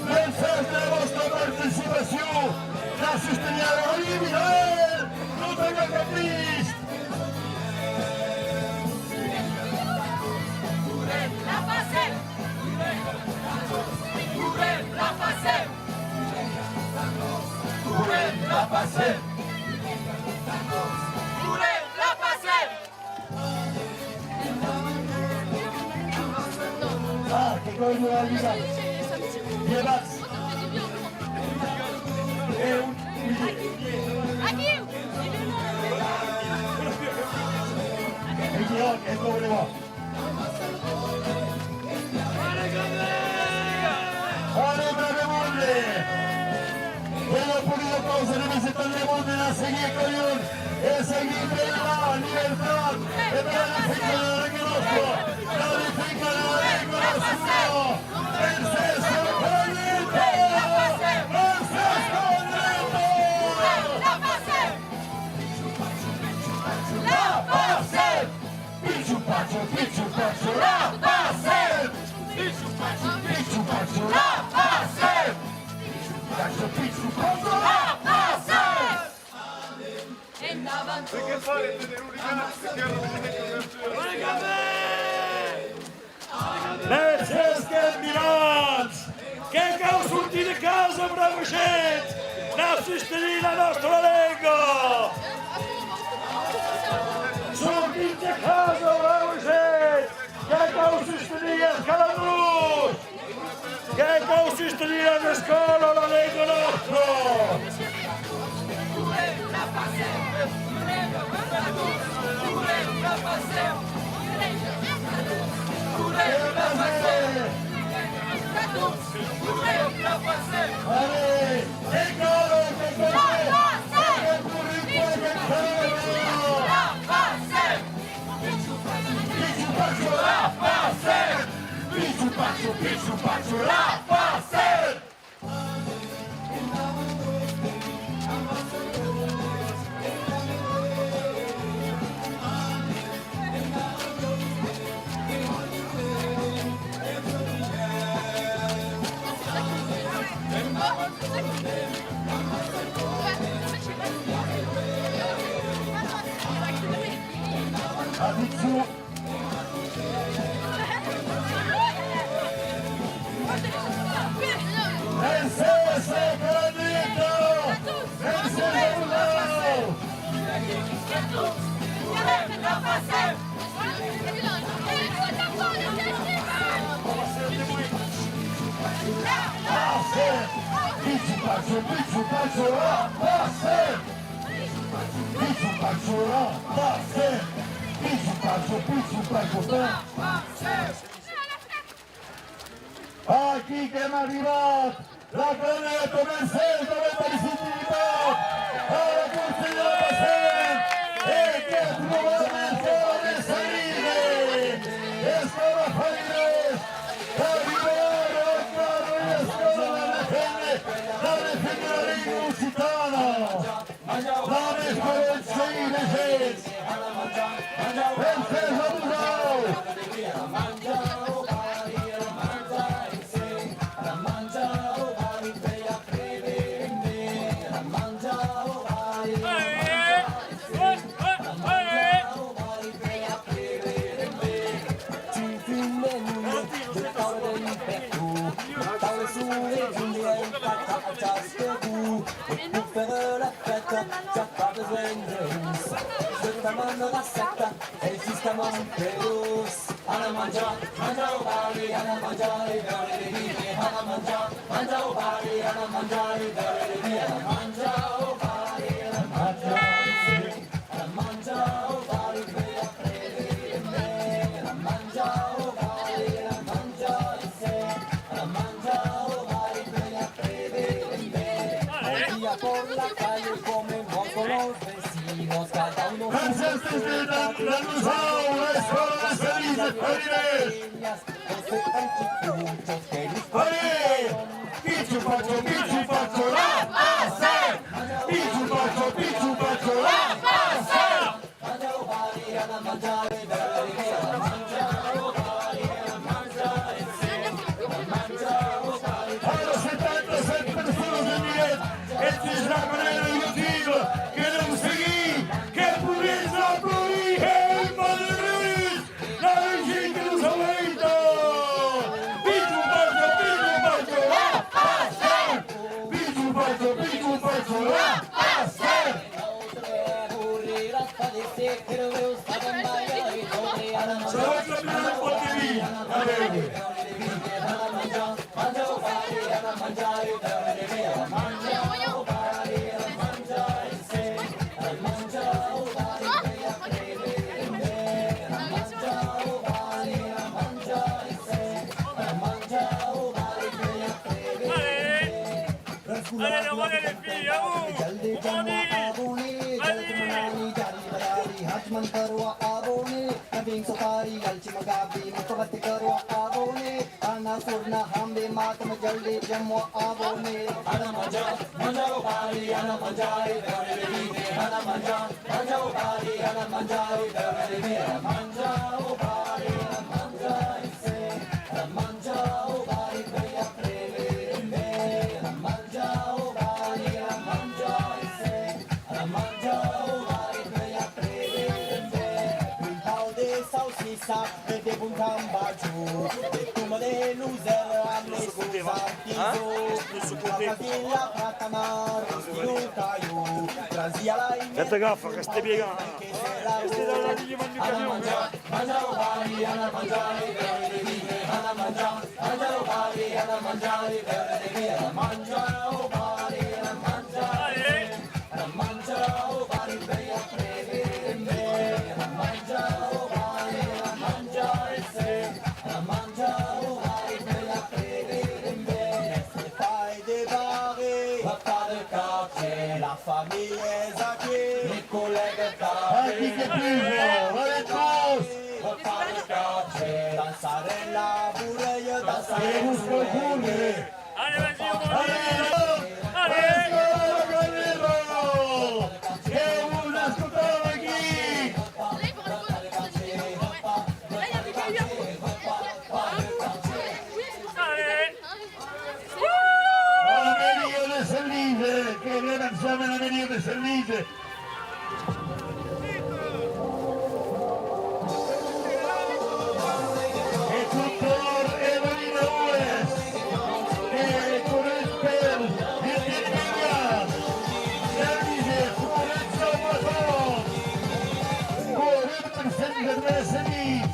Gràcies de la vostra participació. La sosteniamo lì, Miguel! No tenga caprici! La passer! La passer! La passer! La passer! Ah, che coglio la vita! Llevas! E un... Aquí! E io che volevo! ¡Ale, brave molde! Pero por una pausa debe ser tan de molde la seguir coñón. Es seguir la libertad. Es para la finca de la reconozco. La finca de la reconozco. El César Caliente. El César Caliente. La passer! La pase. Pichu pacho, la pase. Pichu pacho, la pase. Pichu pacho, la pase. Perché fare tenere un ragazzo che hanno Mercedes Milans! Che causulti di casa, bravo Schet! La sostenere la nostra Lega! Sorti di casa, bravo Schet! Che causulti Calambrus! Che causulti la scuola, la Lega nostra! ¡Ale! ¡Qué caro, qué caro! ¡Qué currículo, qué caro! Pichu pacho, la pase. Pichu pacho, la pase. Adiccio. El César Caliente. El César Bulao. La passer! Pase. Pichu pacho, la pase. Pichu pacho, la pase. Pichu pacho, la pase. Aquí que hem arribat la planeta Mercès de la felicitat a la consellera Passent e que trobem fora de seguida escola Faires arribar a Caro i escola la defende la lingua occitana Names voor het tweede zin. En Fernando. Faire la fête, t'as pas besoin de rousse. Je t'amène la recette, et justement pedos. Alla mangia, mangia o bari, alla mangiare, dare le vite. Alla mangia, mangia o bari, alla mangiare, dare le vite. Alla mangia o bari, alla mangiare, alla mangia o bari, vai a prendere me. Alla mangia o bari, alla mangiare se. Alla mangia o bari, vai a prendere me. Por la calle comen con los vecinos, cada uno Ancestors did not let us all. Let's go to the cities of Holiness. Hey! Pichu pacho, la pase! Pichu pacho, la pase! A los 76 personas en directo, esta es la manera divertida que debemos seguir, que pureza prohíbe el Madrid, la Virgen que nos aumenta. Pichu pacho, la pase! Pichu pacho, la pase! Se va a caminar por TV, alegre. Allez, le rôle et les filles, à vous! हजमन करवा आरोने नबिंग सतारी गलची मगाबी मुतवत्ती करवा आरोने आना सुरना हमबे मातम जल्दी जमवा आरोने आना मजा मजा उबारी आना मजा इधर रीते आना मजा मजा उबारी आना मजा इधर रीते मजा उबारी आना मजा इसे मजा उबारी भैया प्रेमे मजा उबारी आना मजा इसे मजा salsissa e de un cambaggio e come de loser a me scusantizo la pratamar stilutaio transia la in Faites gaffe, restez bien gars. Restez dans l'alignement du camion. mangia uvari alla mangiare verde vite alla mangia uvari alla mangiare verde vite mangia uvari alla mangiare alla mangia uvari bei a prevede alla mangia la famiglia è Zacchi, il collega Aquí que piso, vale todos. fare cacce, danzare la burella, danzare Queremos concurre. Allez, vas-y, on va Allez, Carrero! Que una escuchada aquí. Amelia de Service, que gran examen Amelia de Service. E tuttor Evelina Ues, e con il per il Diriglia, Service, Florenzo Maton, con il Presidente de Service.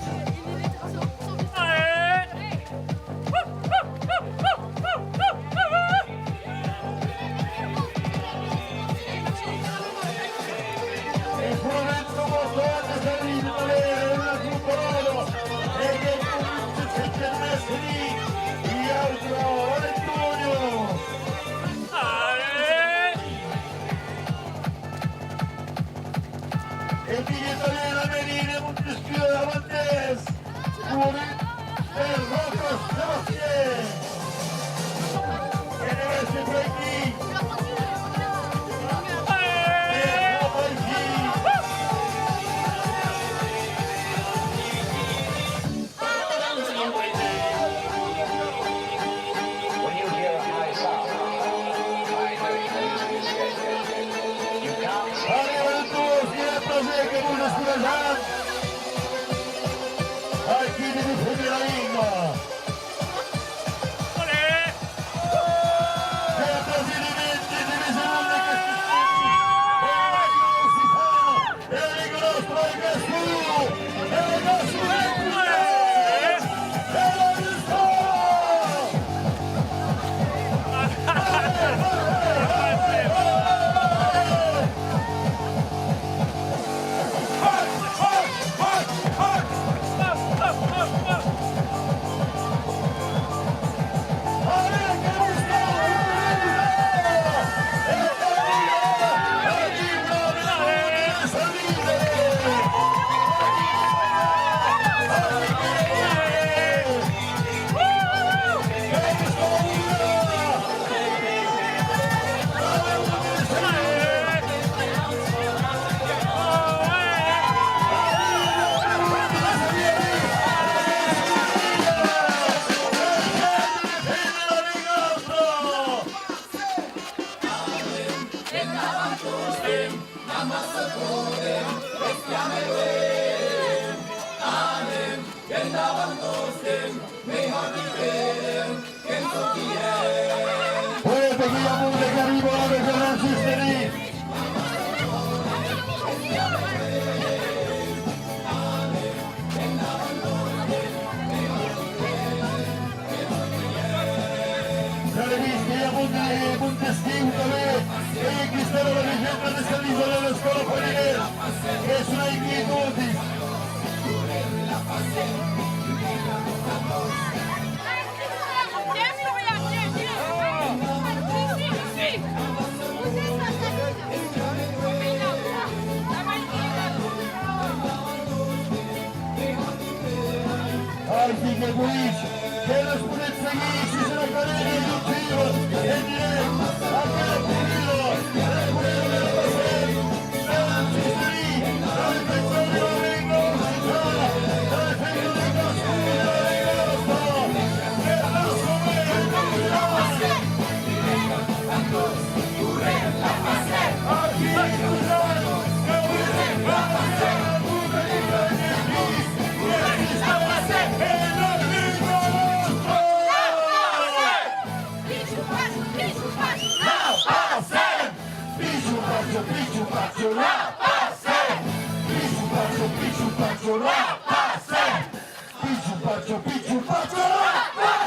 E Florenzo Maton de Service, Valere, una Cupolo, e che comunque si permesse lì, e altro, Valenturio. E Miguel Medina, Montesquieu, Avantes, el Rocco Sebastián. E deve essere qui. E Kazan. Aquí de mi la lingua. Es una inquietud. Ai, fica com isso. Queres poder seguir, se será cadeira do tiro, em direito, aquela corrida, a corrida do passeio, a assistir, a defesa de uma língua occitana, a defesa de uma escuda da Europa, que é nosso meio de aqui, cruzado, que é o Bicho, pacho, lá, passe! Bicho, pacho, lá, passe! Bicho, pacho, lá, passe!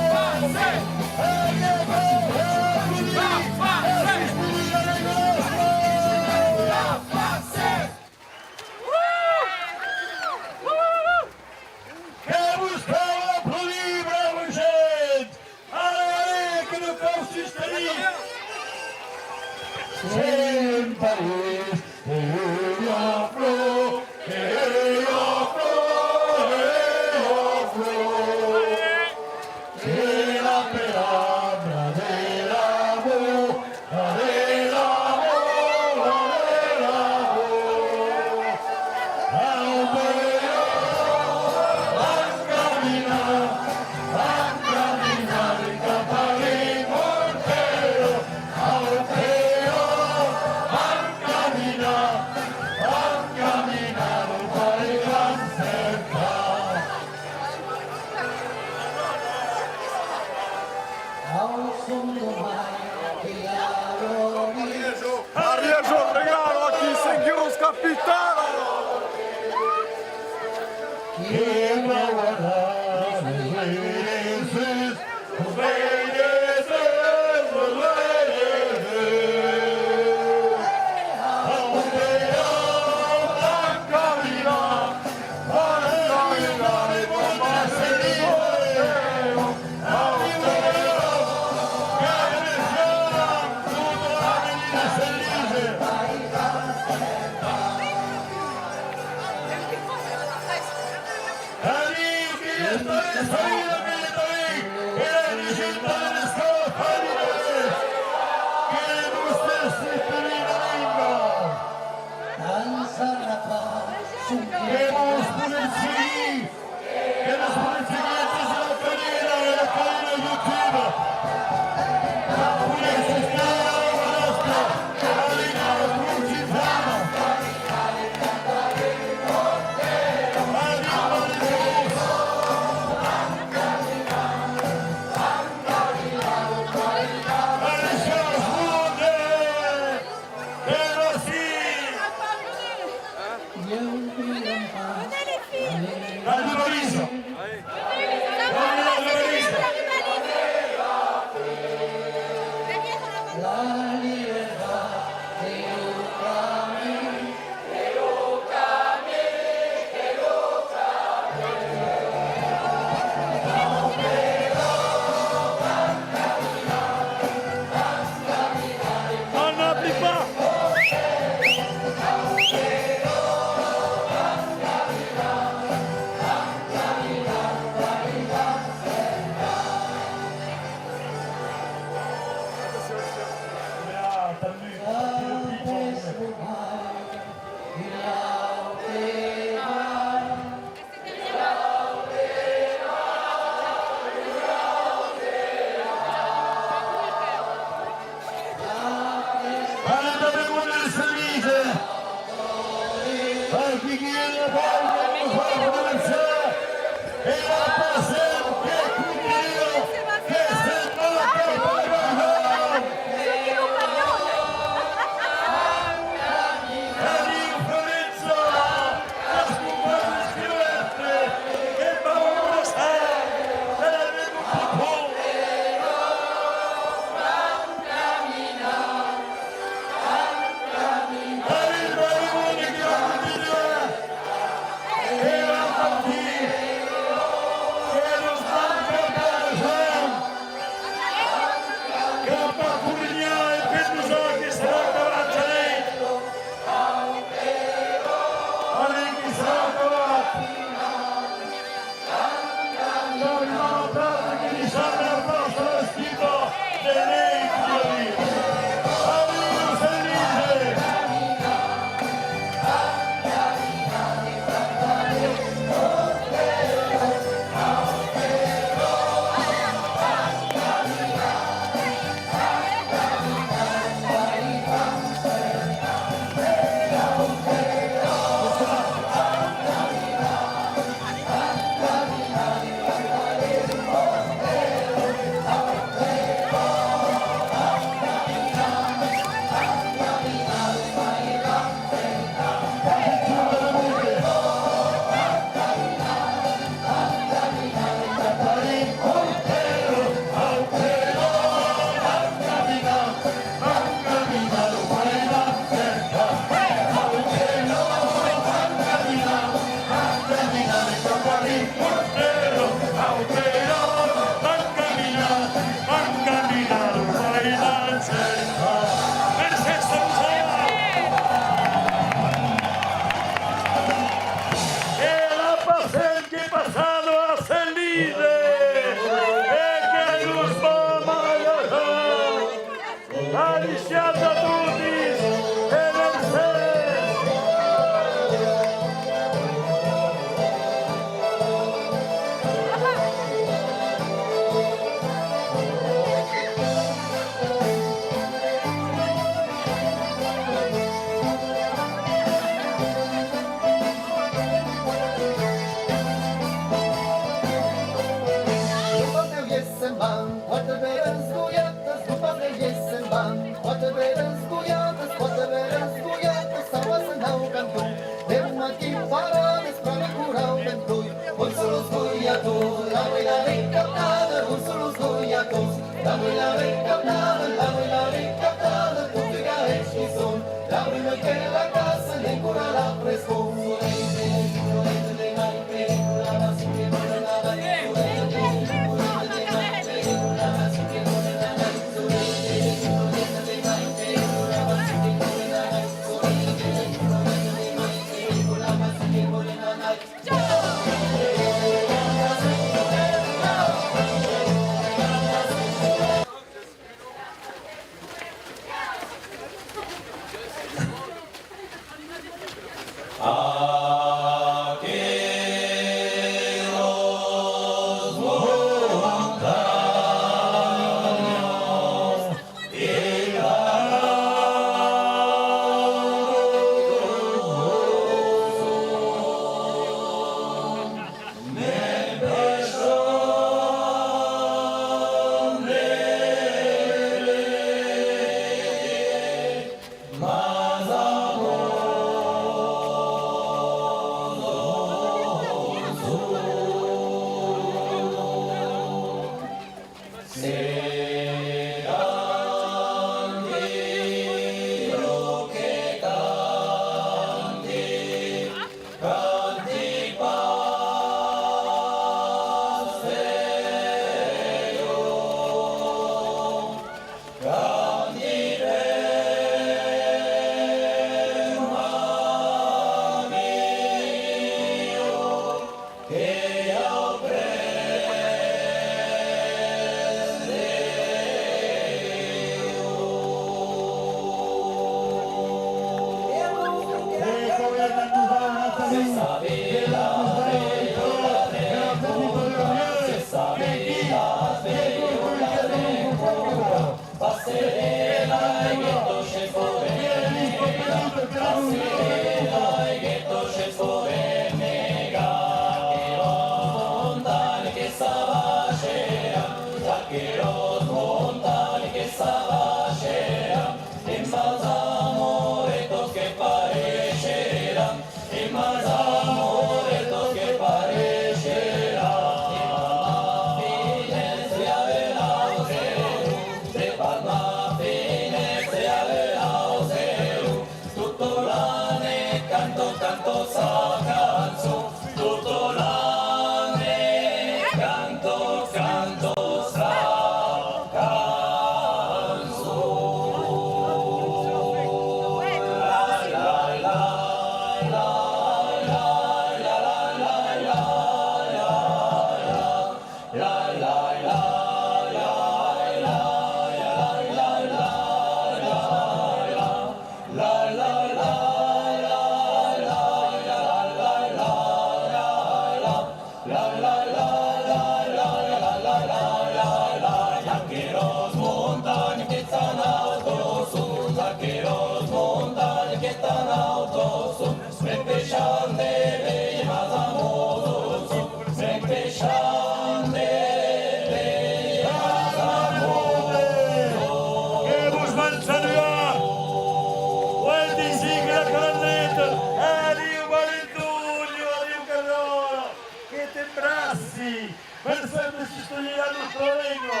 Per sempre si toglierà il nostro regno!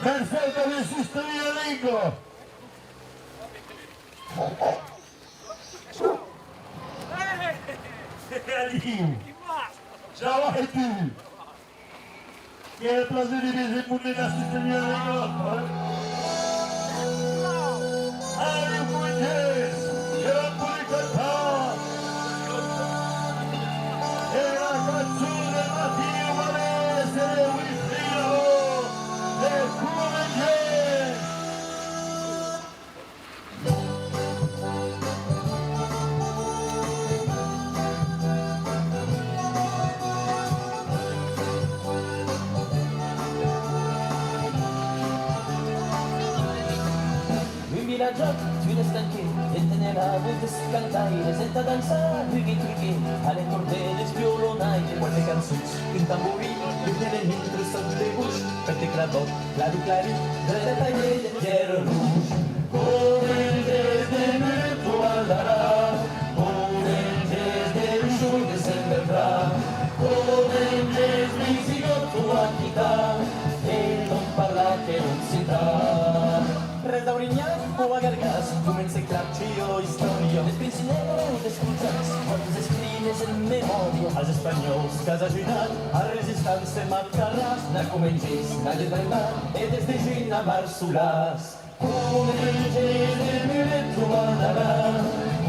Perfetto che si studia lingua! Ciao a tutti! Che è il piacere di essere nella studia lingua! Allez, Moïse! Et la Policata! Et la canzone Matteo Valese! Wifrino! E Courageux! villaggio, tu le stanche, e tenera volte scantare, senta danzare, trucchi, alle corde spiolonai, quelle canzoni, in tamburino, il mentre sono le bouche, pette cravot, la duclari, delle tagliere, Pierre Rouge. Oranges de Mutu Aldara, Oranges de Luchou de Sembra, Oranges Visigoto Aquita, e non parla che non si dà. Reda Orignano, o a Gargas, comença clapcio historia. Les pensioners, les escuchas, quantos escribes en memoria. Als espanyols, casa junat, a resistència macarràs, na comenges, na lletraimat, e des de juny a marçolàs. Comenges de mulet trobarà,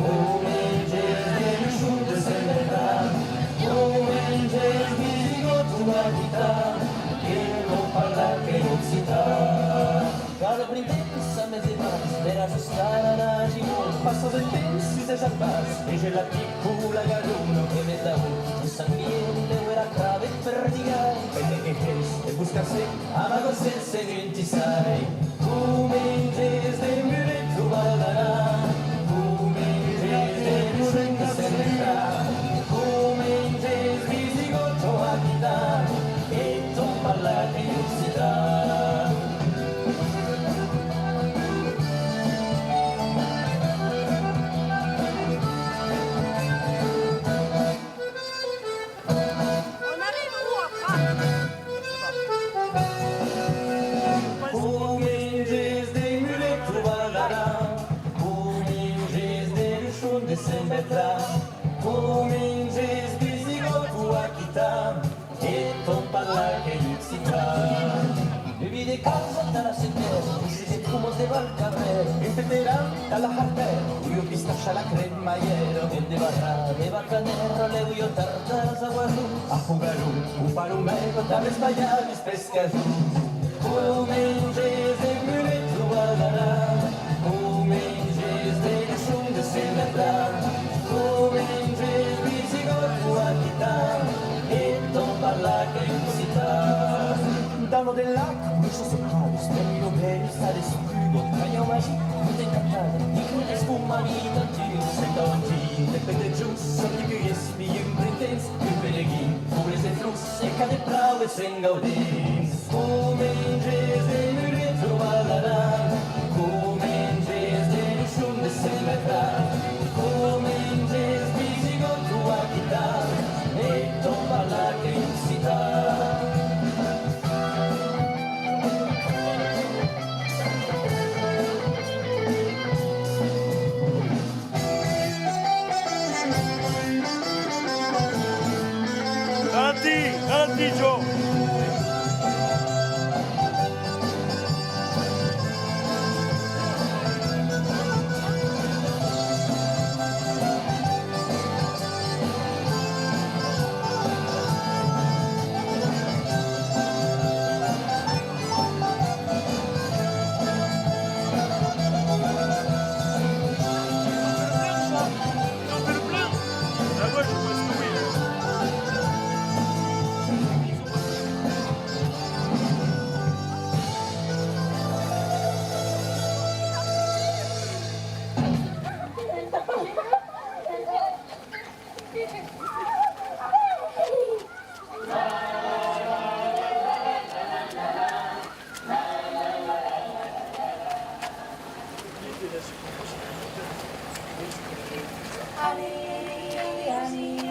comenges de luxut de Sembra, comenges visigot una guitarra, que no parla que occità. Cada princesa medievals per ajustar a la gimón. Passo del temps si se salvas, e je la piccola galluno che me da un sanguine era crave per digare, perché che fes e buscarse amago sense ventisai. Comenges de muretto ballarà, comenges de muretto sembra, comenges visigotto aquità, e ton parlate in città. Comenges visigoto Aquità, e ton parla che lucidità. Bevi de casa dalla sentenza, fumos de Valcarrer, en Peterán, a la Harper, io pistaccia la cremallera, el de barra, de bacanera, le dio tartaras a guarú, a jugarú, un parumero, tables ballanes, pescadú. O menges de mulet, tu guardarà, o menges de nessun de celebrar, o menges visigot, tu agitar, e ton parla che incitar. Danno del lac, luce sopra, spegno bene, stare spugo, bagno magico, tutte incantate, di cui spuma vita antico, senta antico, te pede giù, sotto che espi, in pretens, in pereghin, fures e flus, e cade bravo e sen gaudins. O menges de muret, tu ballaran, o menges de nessun de celebrar, o menges visigot, tu agitar, e ton parla che incitar. Avanti Gio! Allez, allez.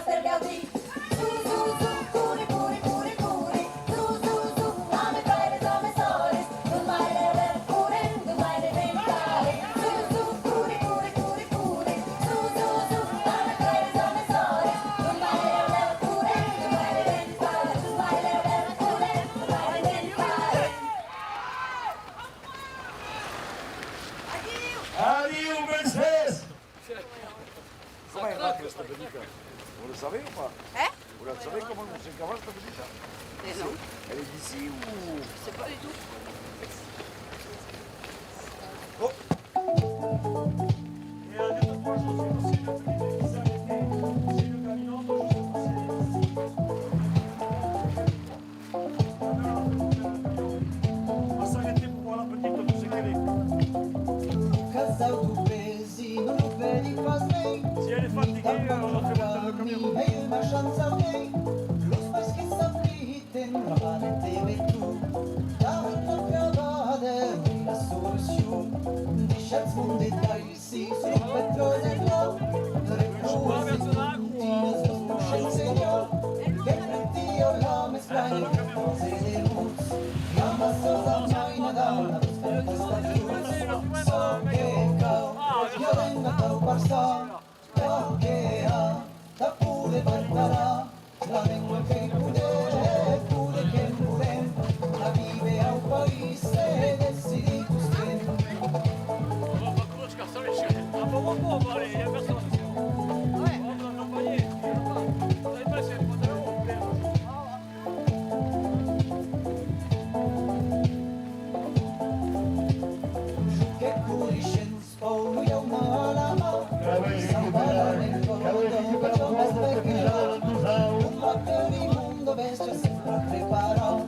per gaudì. Su, su, su, curi, curi, curi, curi. Su, su, su, ame fraile, ame solis. Non mai le pure, non mai le ventare. Su, su, curi, curi, curi, curi. Su, su, su, ame fraile, ame solis. Non mai le pure, non mai le ventare. Non mai le pure, non mai le ventare. Addio, Mercedes! Comment elle rentre cette Bénica? Vous le savez ou pas? Vous la savez comment on s'encavale cette Bénica? Non, Elle est d'ici ou... je sais pas du tout. Et à deux, trois jours, c'est le premier qui s'arrêtait. C'est le camion, donc je suis on va s'arrêter pour voir la petite, tu sais qu'elle est. Casal tu pesi, non lo vedi quasi mai. Si elle est fatiguée, on fait monter le camion. E io lascianza a me, lo spazio che s'aprite, non la vale deve tu. Da una cavade, la soluzione. Di scienz mondi dai si, sul petrolio no. Le cose continue, sono scienze io. Che prettio la mesclagna, le cose di luz. La massosa mai nadana, per questa giù. So che cao, io vengo a Barça, da che ha, da pure Barbarà, la lingua che pure che pure, la vive a un paese del Sidi Custin. On va pas courir jusqu'à ça, les chiens. Ah bon, bon, bon, allez, il y a personne. Ouais. On va accompagner. Vous allez passer le pantalon au père. Che pulisce, spolo io una lama, salvare nel corridoio, faccio una specchia, un latte di mondo bestia sempre preparato,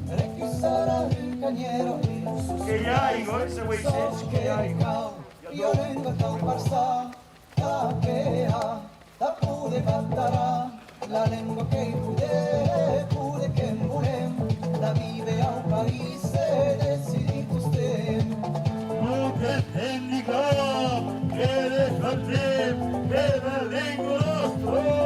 rechiusarà il caniero e il suo Que ya, Igor, ese güey, so che cao, io vengo da un Barça, da che ha, da pure batterà, la lingua che pure che vuole, da vive a un paese del Sidi Custin. No te tendica, que déjate, que me vengo nostro.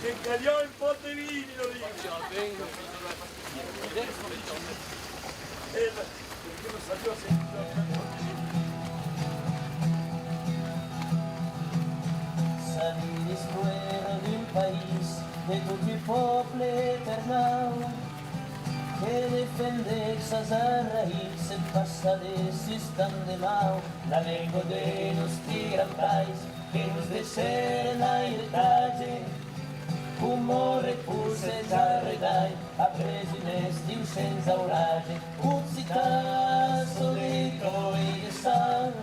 Che cagliò il po' di vini, lo dico. Perché lo salió Salir fuera d'un país de tot el poble eternal que defender esas raíces pasades estan de mal la lengua de nostre gran pais que nos deixaren la heritatge humor repulsa ja redai a presines diu sense auratge occità solito i sang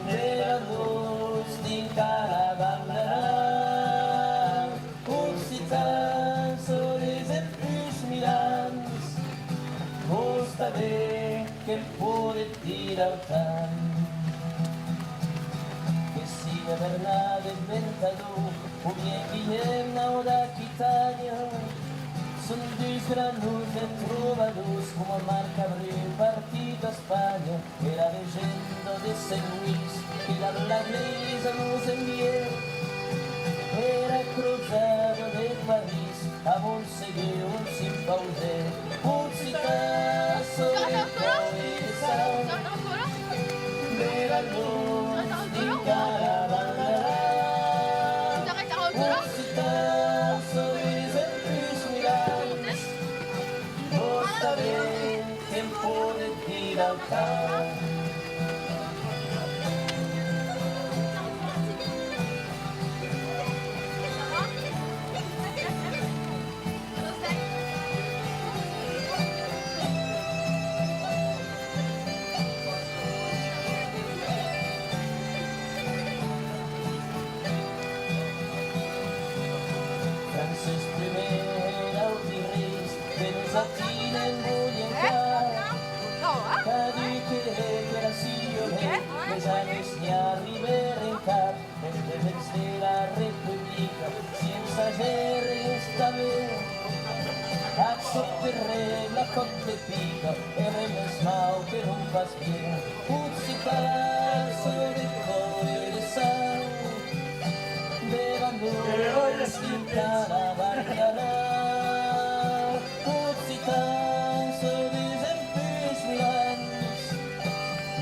de la luz d'encara bandarà occità solis e plus mirants costa bé que em pode tirar tant que siga Bernat inventador o bien Guillem o d'Aquitània són dos granos de trobadors com a marca abriu partit a Espanya era legenda de Saint Louis que la Iglesia nos envió era cruzado de París a seguir un simpauser occità solito e sang de la luz d'encara bandarà occità solis e plus mirants costa bé que em pode tirar tant Zatina in Buglienca, cadi che era sione, pesane si arrivere in cap, mentre la Repubblica, senza gere sta bene. A sotterre la cotte pica e reme smau che non va spiega. Puzzi palazzo di cuore di sangue, devano stinta la barcana. Puzzi tanto di sempis milans,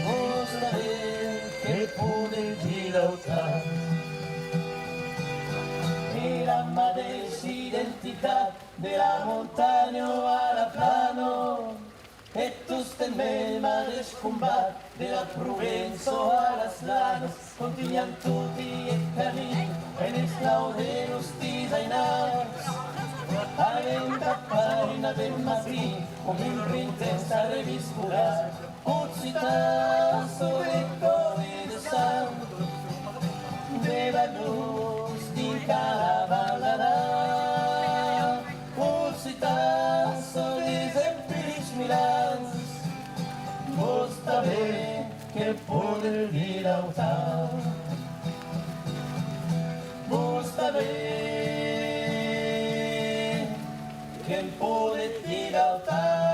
mostrare che pude girautar. Era ma desidentità de la montaña a la plano, estos temema de combat de la Provenza a las lanas, continian tutti e camini en esclau de los designados. A venta pagina del matí, come intensa reviscular, occitazo de codi de santo, de la luz di caravana. Tasso di semplici milans, basta bene che poter dirautar, basta bene che poter dirautar.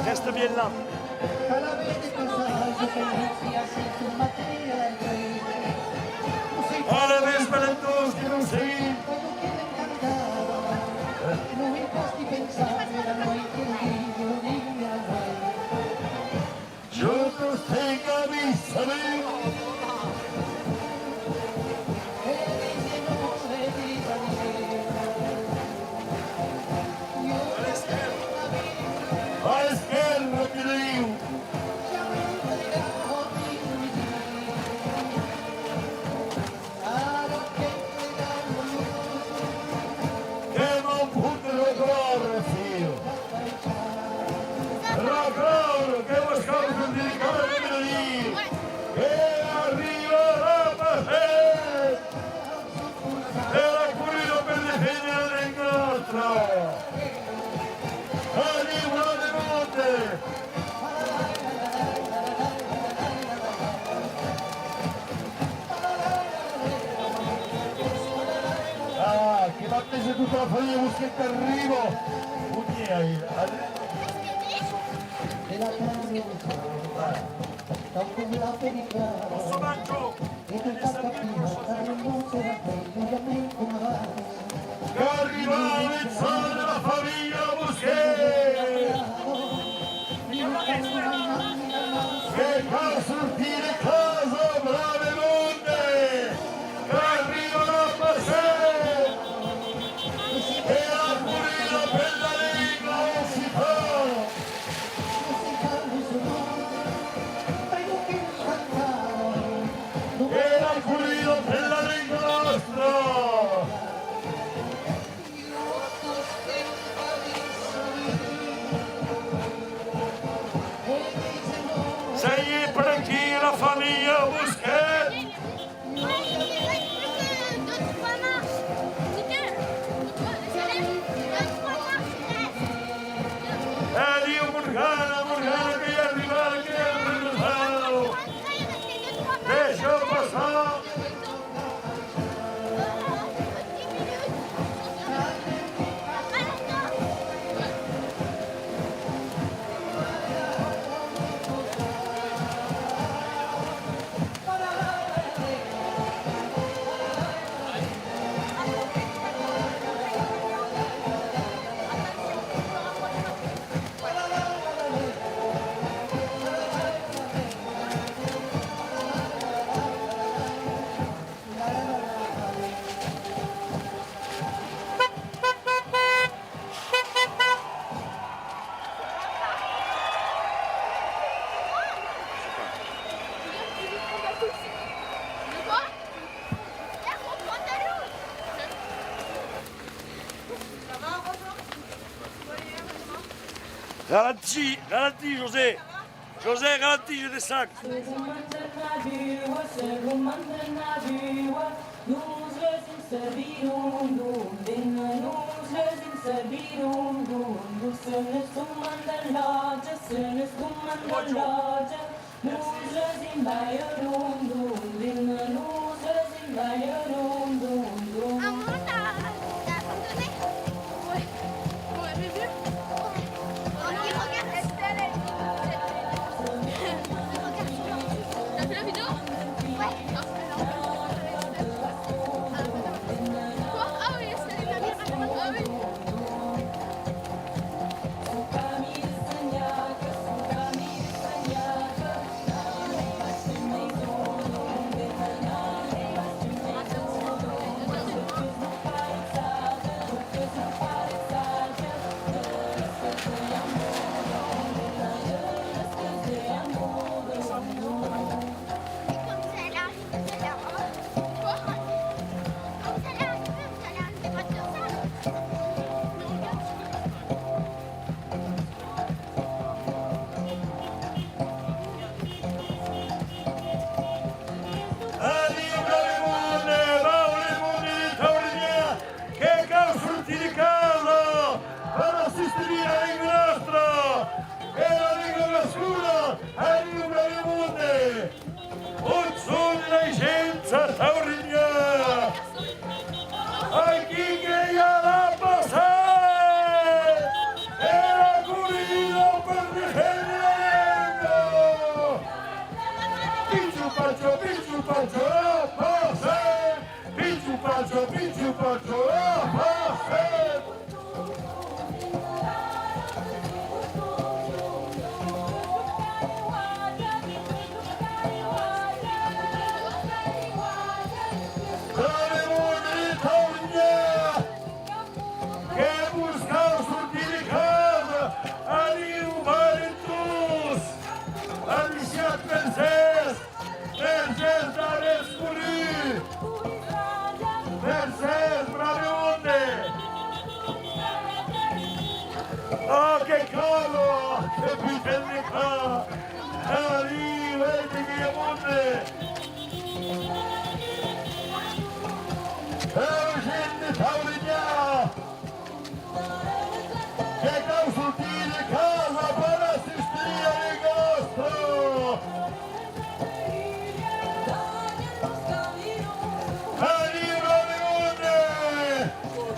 Reste bien là. Alla vez talentos que non sei. Juntos tenga mi saber. Che tutta la famiglia Muschetta arrivo! Pugni arriva la mezz'ora della famiglia Muschetta! Che fa sortire casa, brave monte! Che arriva la passetta! Ralentis, ralentis, José. José, ralentis, je descends. T'as vu la vidéo? Ouais. Quoi? Ah oui, c'est les caméras. Ah oui. Oh, che cavolo! Che puttana! Arriva, vedi che monte! Gente Taurinha! Che consultire casa per assistere al nostro! Arriva Leone!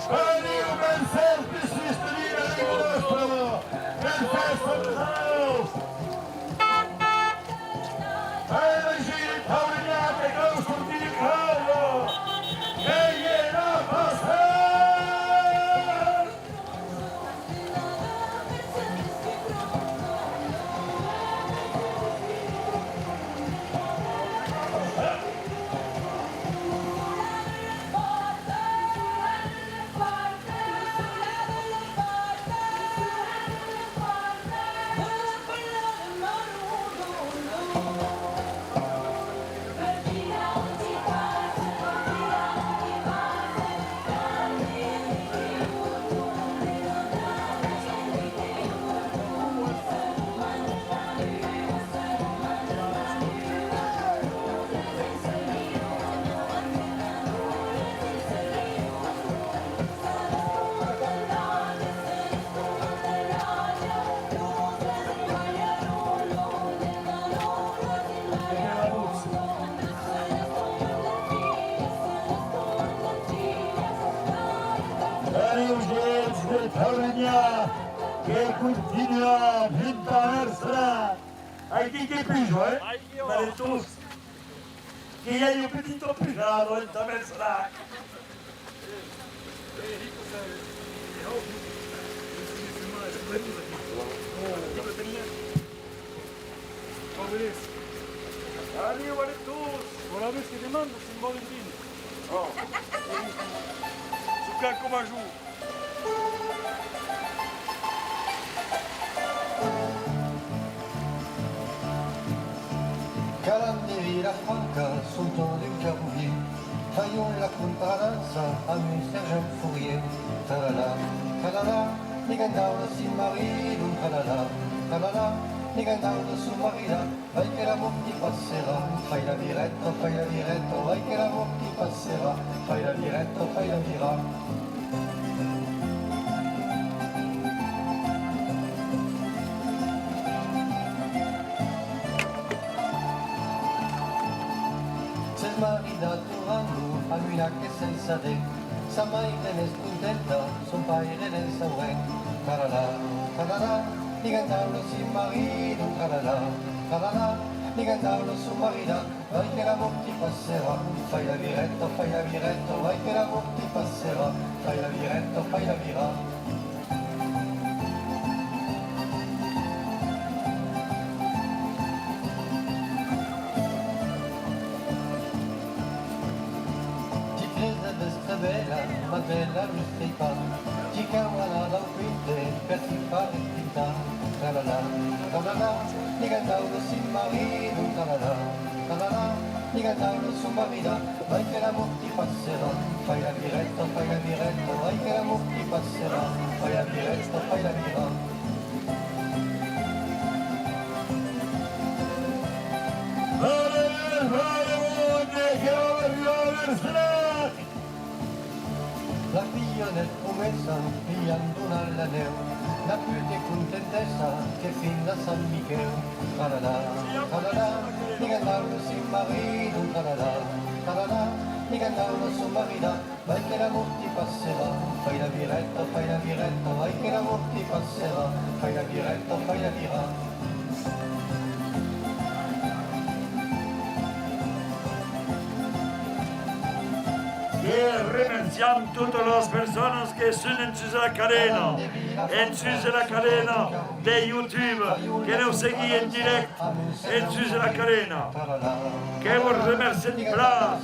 Arriva ben sempre assistere al nostro! Ben festo del house! Gente Taurinha che consultire casa! Che continua a ventanersela. Hay que piso, ¿eh? Dale tú. Que ya hay un petito pisado en tamersela. Allez, on va les tous. Voilà, mais c'est des membres, c'est une bonne ligne. Oh. Souka comme un jour. Calanni Villafranca, sul tour du Caroubier, faillons la contradanza, à Sergent Fourier, talala. Kalala, ni gandaula si marido, kalala, kalala, ni gandaula su marida, vai che l'amor ti passerà, fai la viretta, vai che l'amor ti passerà, fai la viretta, fai la viretta. S'è marinato un anno a una che senza te, sa mai che ne scontenta, son paire nel sangue. Calala, calala, ni cantavano si marito, calala, calala, ni cantavano su marina, vai che l'amor ti passerà, fai la viretta, vai che l'amor ti passerà, fai la viretta, fai la viretta. Ma bella non sei fa, ci chiamala da un quinte per ti fare finta. Calala, calala, ni cantavano si marito, calala, calala, ni cantavano su marina, vai che l'amor ti passerà, fai la viretta, vai che l'amor ti passerà, fai la viretta, fai la viretta. La figlia nel promessa, pigliando alla neu, la più di contentessa che fin da San Michele. Calala, calala, ni cantavano si marito, calala, calala, ni cantavano su marina, vai che l'amor ti passerà, fai la viretta, vai che l'amor ti passerà, fai la viretta, fai la viretta. Et remerciamos todas las personas que suenan en la cadena, en la cadena de YouTube, que nos siguen en directo en la cadena. Que vous remercie para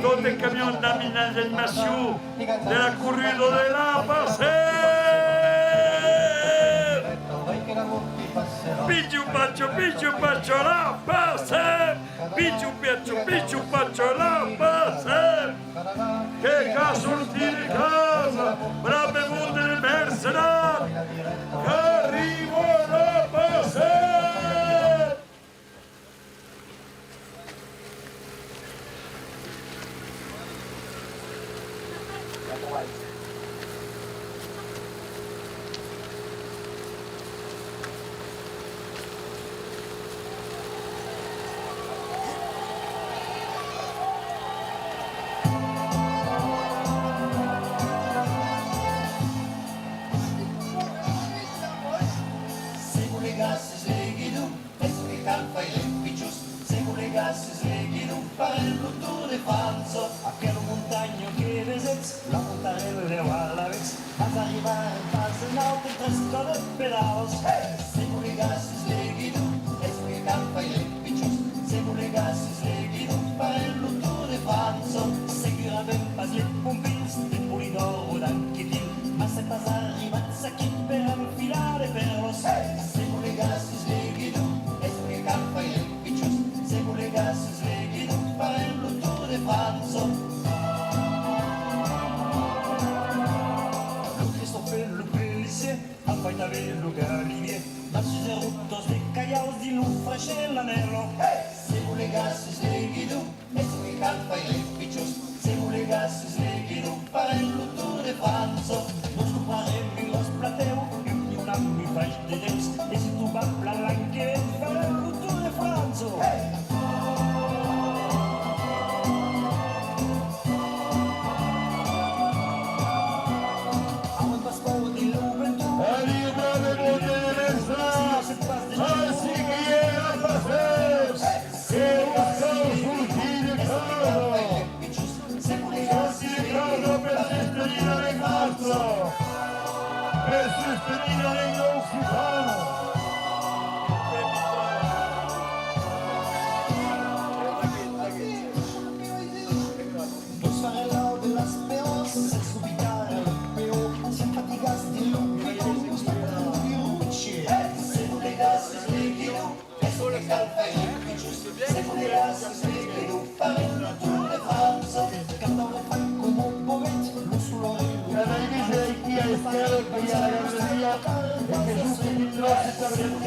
todo el camión d'animation de la corrida de la Paseo. Pichu pacho la Paseo. Pichu pacho la Paseo. Che sortir di casa, brave mondo del mercenario, che arrivano a passare. La montarella a la vez, vas a arribar en paz en auto, 3 pedals. Si vous les gars, si les guidons, est-ce que campa y les pichos? Si vous les gars, si les guidons, pas el Tour de France. Segurament pas les pompins, des polidors o d'anquitil, ma c'est pas arribat s'aquí per enfilar de perros. Si vous les gars, si les guidons, est-ce que campa y les pichos? Si vous les gars, si les guidons, pas el Tour de France. Le policier ha fatto avere lo galivier, ma si è rotto sui cagliaus di l'ufrace l'anello. Se vous les gars, si sleghi du, e se mi campa i lepicios, se vous les gars, si sleghi du, pare il Tour de France. Non scoparem los plateu, ni un anno mi fai de temps, e se tu vas la lanche, fare il Tour de France. Per sostenere il Occitano. Dos farelao de l'espérance, c'est subitare le PO, simpatigas di lupi, se vous les gars, si les guidons, est-ce que calfa y les pichos? Se vous les gars, si les guidons, pare le Tour de France. Cantando fan como un poet, lo sull'orello. La divisa di chi è alegría, la alegría de Jesús que vino a esta alegría.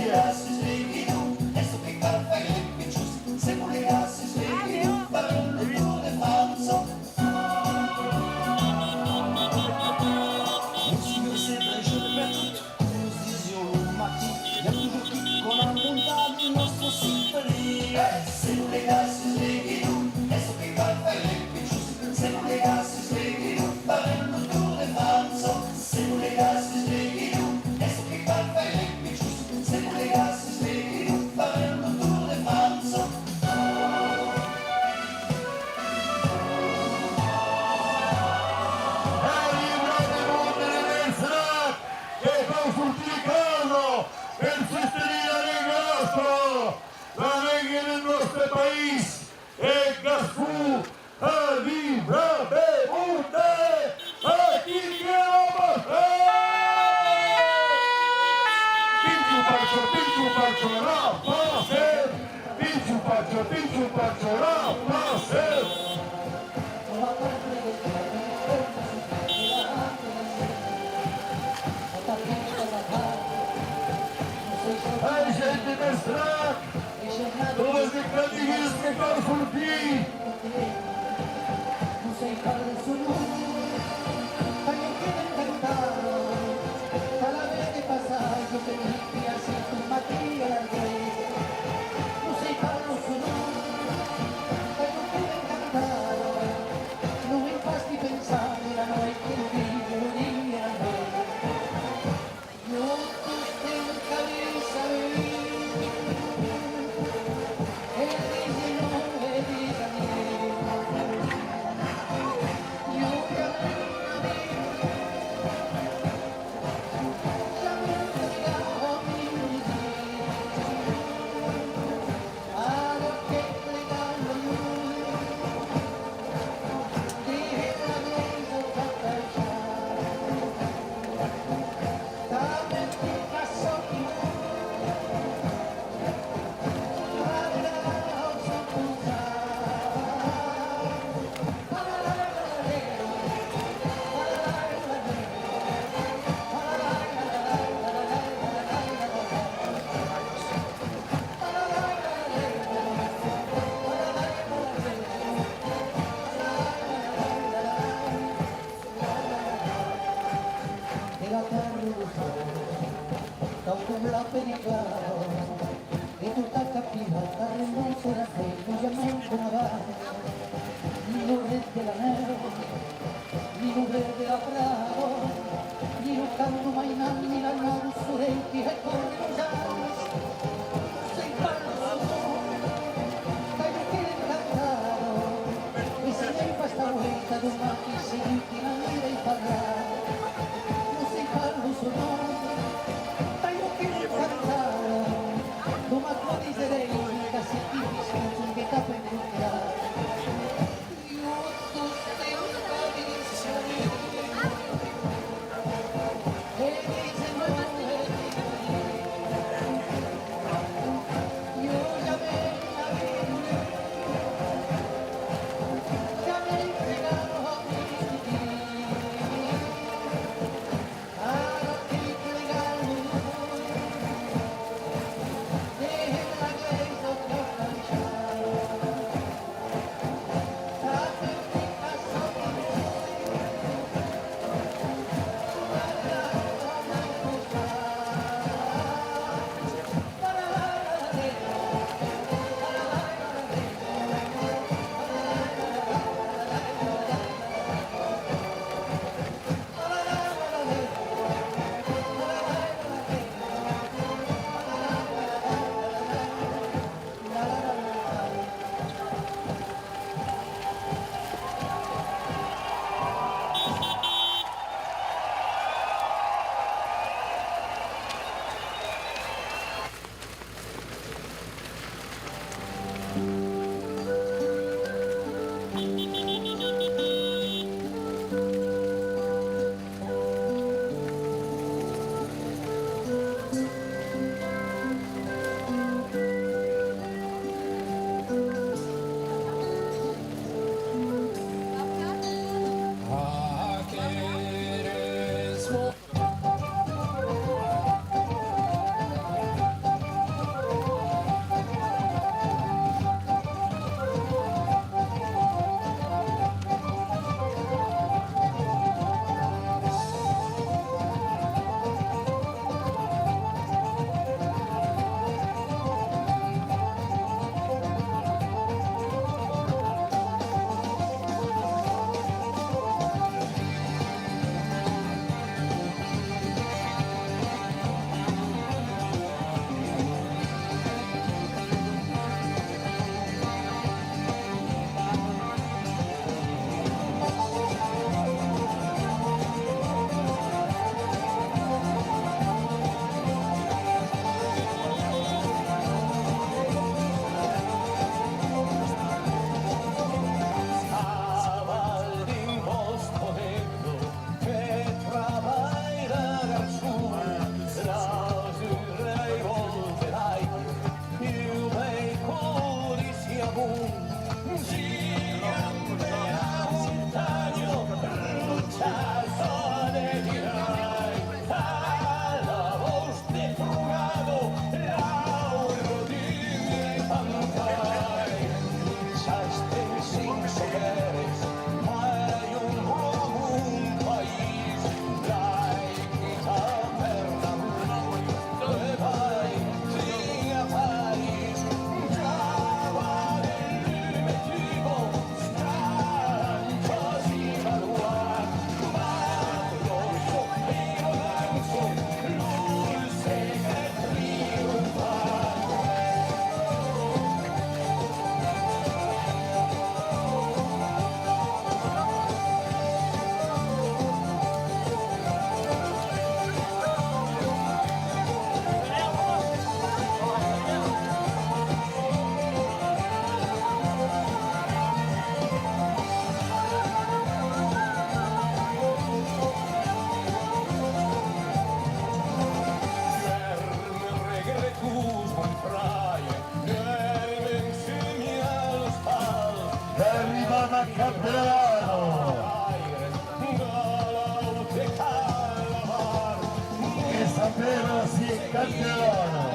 Campero si Castellano.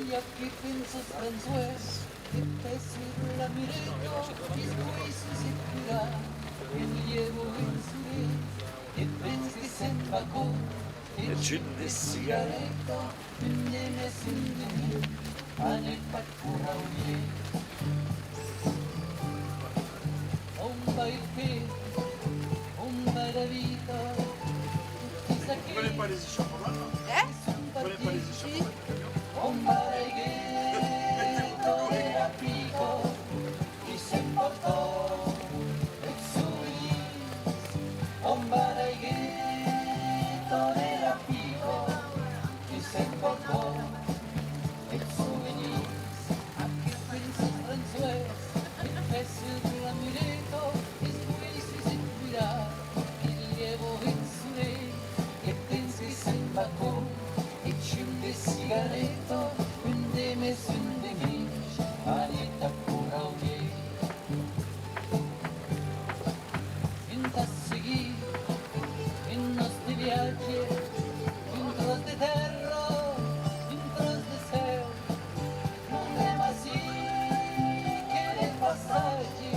Y aquí piensas François, que te sirve la mireto, mis juicios y cura, que llevo en su vida, que ves que se empacó, que de cigaretta, ne me sindini, ane pakura uye. Omba il che, omba la vita, chissà che... Quelle palesi chocolat? Quelle palesi chocolat? Ombaregueto era pico y se portó el suiz. Ombaregueto era pico y se portó el suiz. Aquí piensas François, el peso de la mireto, es juicio y se cuida, y llevo en su ley, que piensas que se embacó. İçimde sigareto, gündeme sündemiş, anita kuravye. Intas seguir, innos de viaje, intros de terra, intros de céu. Non è mai sì che le passaggi,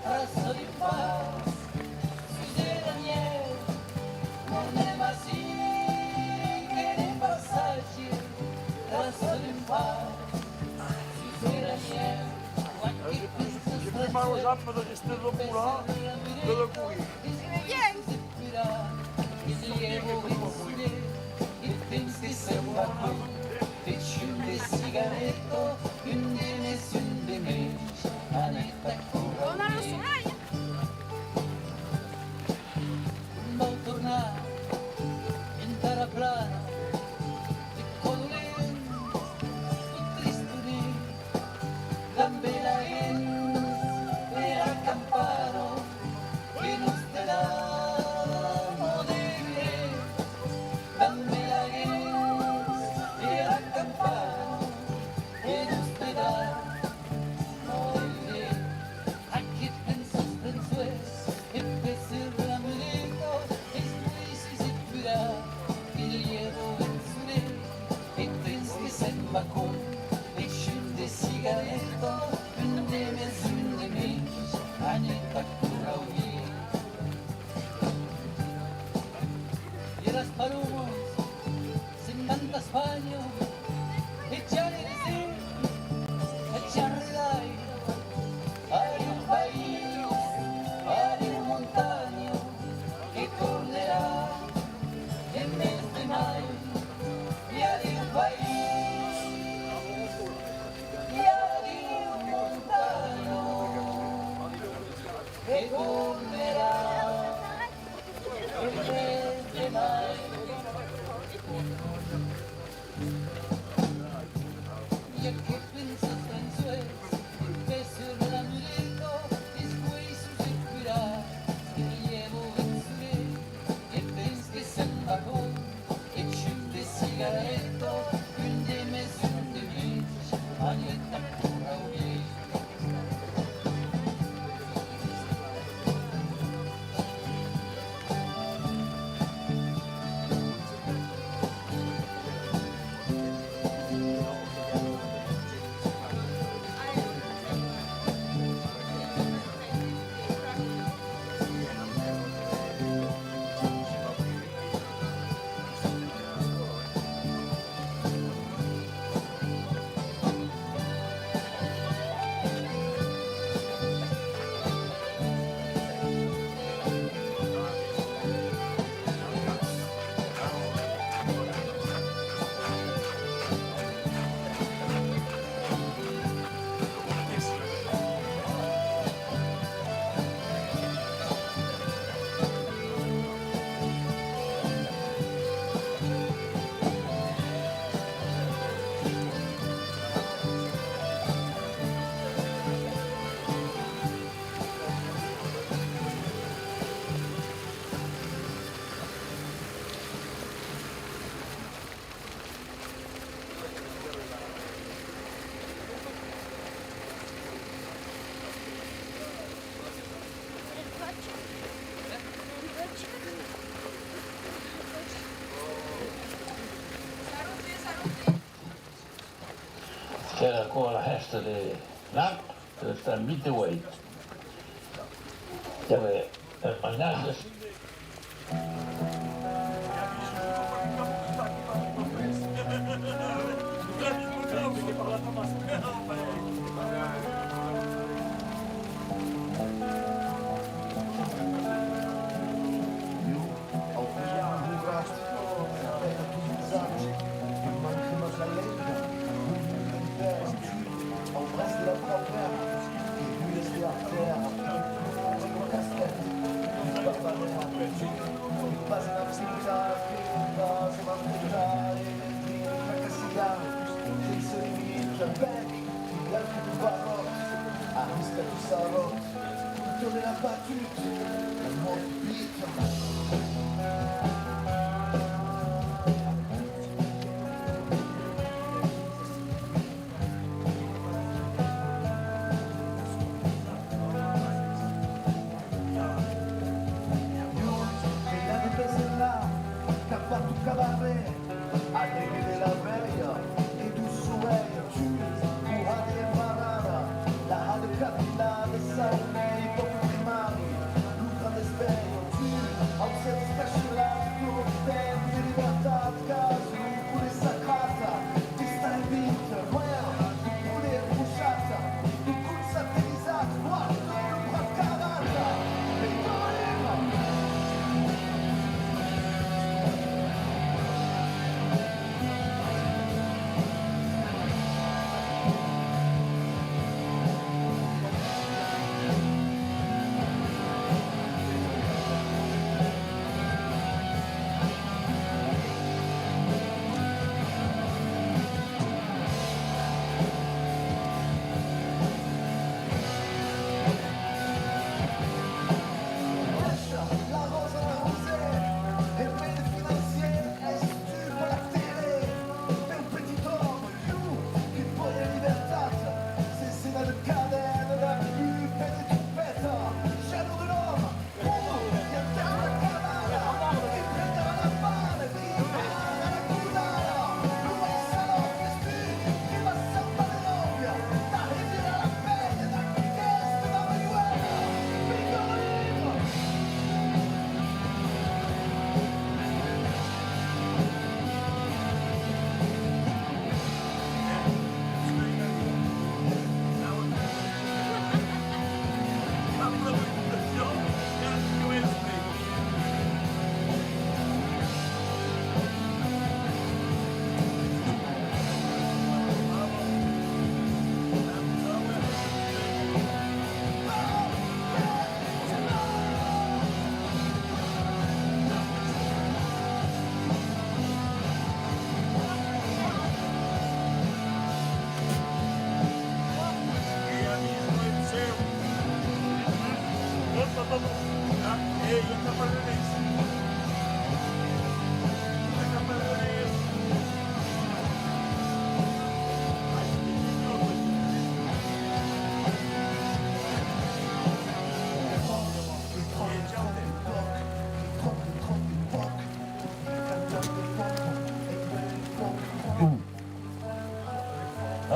trazo di paz, sugera nieve. Non è mai sì J'ai pris mal aux jambes de rester debout là, de le courir. Non tornare in terra plana, Gambela era campano que nos te damos de vivir. Gambela era campano que nos te damos de vivir. Aquí pensas François, empezar la merito, es muy si se cuida, que llevo en su ley, y pensas que se embacó. Cigaretto, gündeme sündemiş, anita kuravye. Y las palomas sin tantas baños, echarle de ser, echarle de aire. Hay un país, hay un montaño que correrá en mes de mayo. Y hay un país cigaretto, quindi messo di bici, maglietta pura unita. C'era qua la festa di Nac, che sta in Midway. Dove mangiare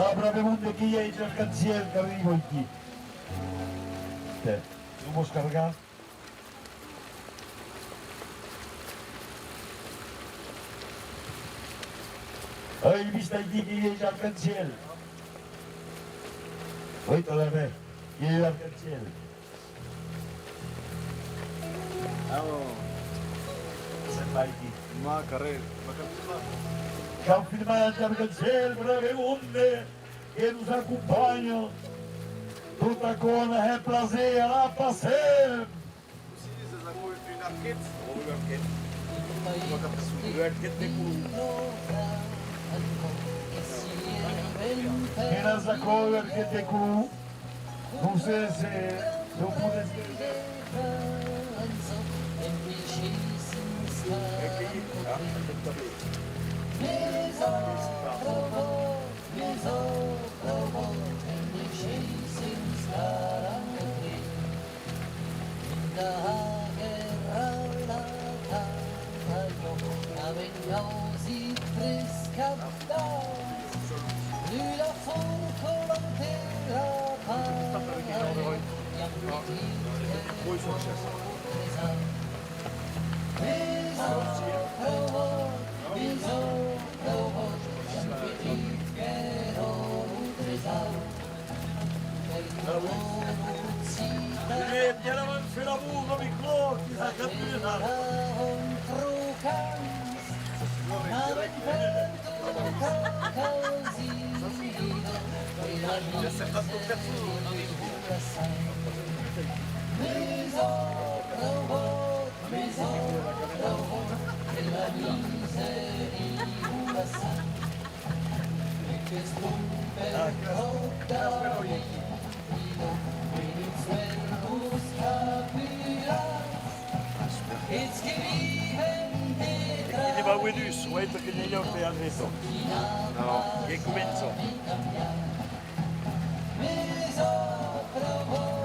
Ma brevemente chi è il canziere che arrivo qui? Te, tu puoi scaricare? Hai visto chi è il canziere? Uite la me, chi è il canziere? Sembra chi? Ma carrera, ma capito? Che ha firmato il canziere brevemente che nos acompanha. Tutta con è plaisir à passer. Aussi, c'est un peu une arquette. Oh, une arquette. Une arquette des coups. E nessa cover che te cu, non sei se non potete Poi successo. Vieni avanti la buca, mi corti, sa Quindi va Wedus, vuoi che negli occhi al resto? No, che comincia.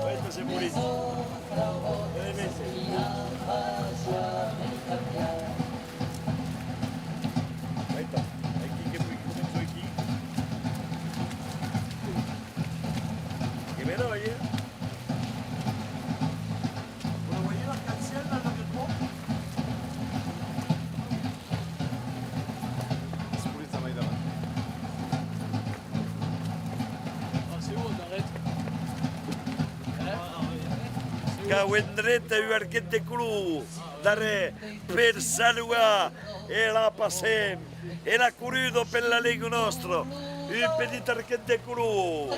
Questo si è pulito. Dove mette? Aspetta, è chi che poi comincia qui? Che vedo io? Vuoi la canzella da che può? Spulizza mai davanti. Che vendrete il archette clou, dare per salua e la passem, e la currido per la lega nostra, il petit archette clou.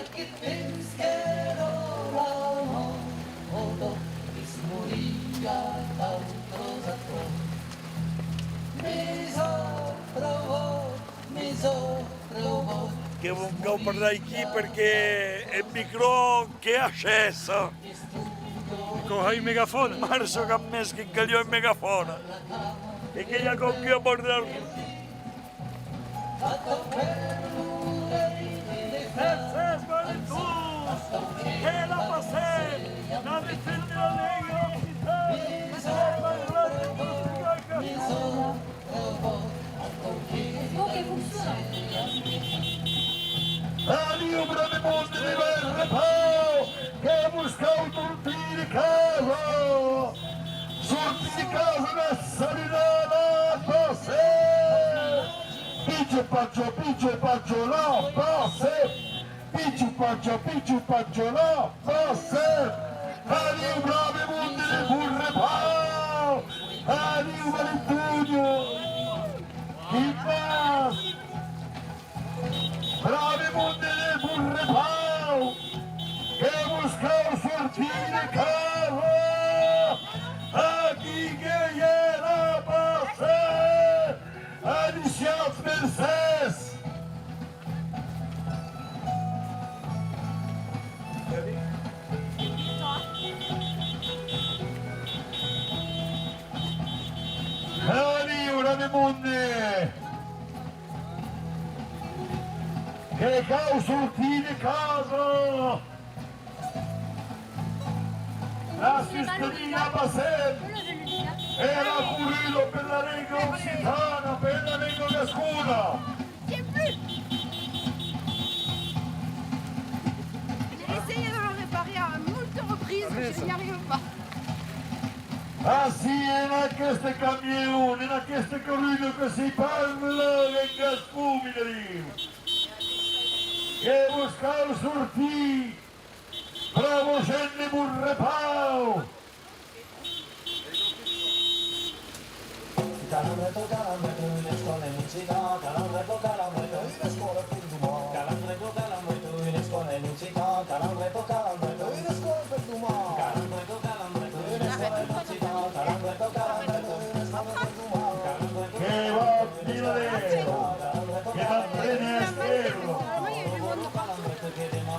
Che non parlerai qui perché è il micro che ha sceso. Con il megafono? Marso che ha messo che cagliò il megafono. E che gli ha conchio a bordare. E la passè! La mettete la lega! Adio brave monte di verre pao, che buscavo tutti di casa, tutti di casa da salire passe, piccio paccio la passe, piccio paccio la passe, adio brave monte di burre pao, adio Valentugno, in paz. Brave monte de burre pau, que buscau sortir de casa, aqui que era passar, aliciados Mercés. Ali, brave monte. Che cau sortir di casa, la cittadina Basel era currido per la Lega Occitana, per la Lega Gascuna. Assieme a queste camioni, a queste corride che si parla in gascumini, che buscano sortì, bravo scende burrepao. Calambretto, calambretto, in scuola non si dà, calambretto, calambretto, in scuola per domani. Calambretto, calambretto, in scuola non si dà, calambretto, calambretto, in scuola per domani. Calambretto, calambretto, in scuola non si dà, calambretto, calambretto, in scuola per domani. Che va di Valero, che va bene a schermo,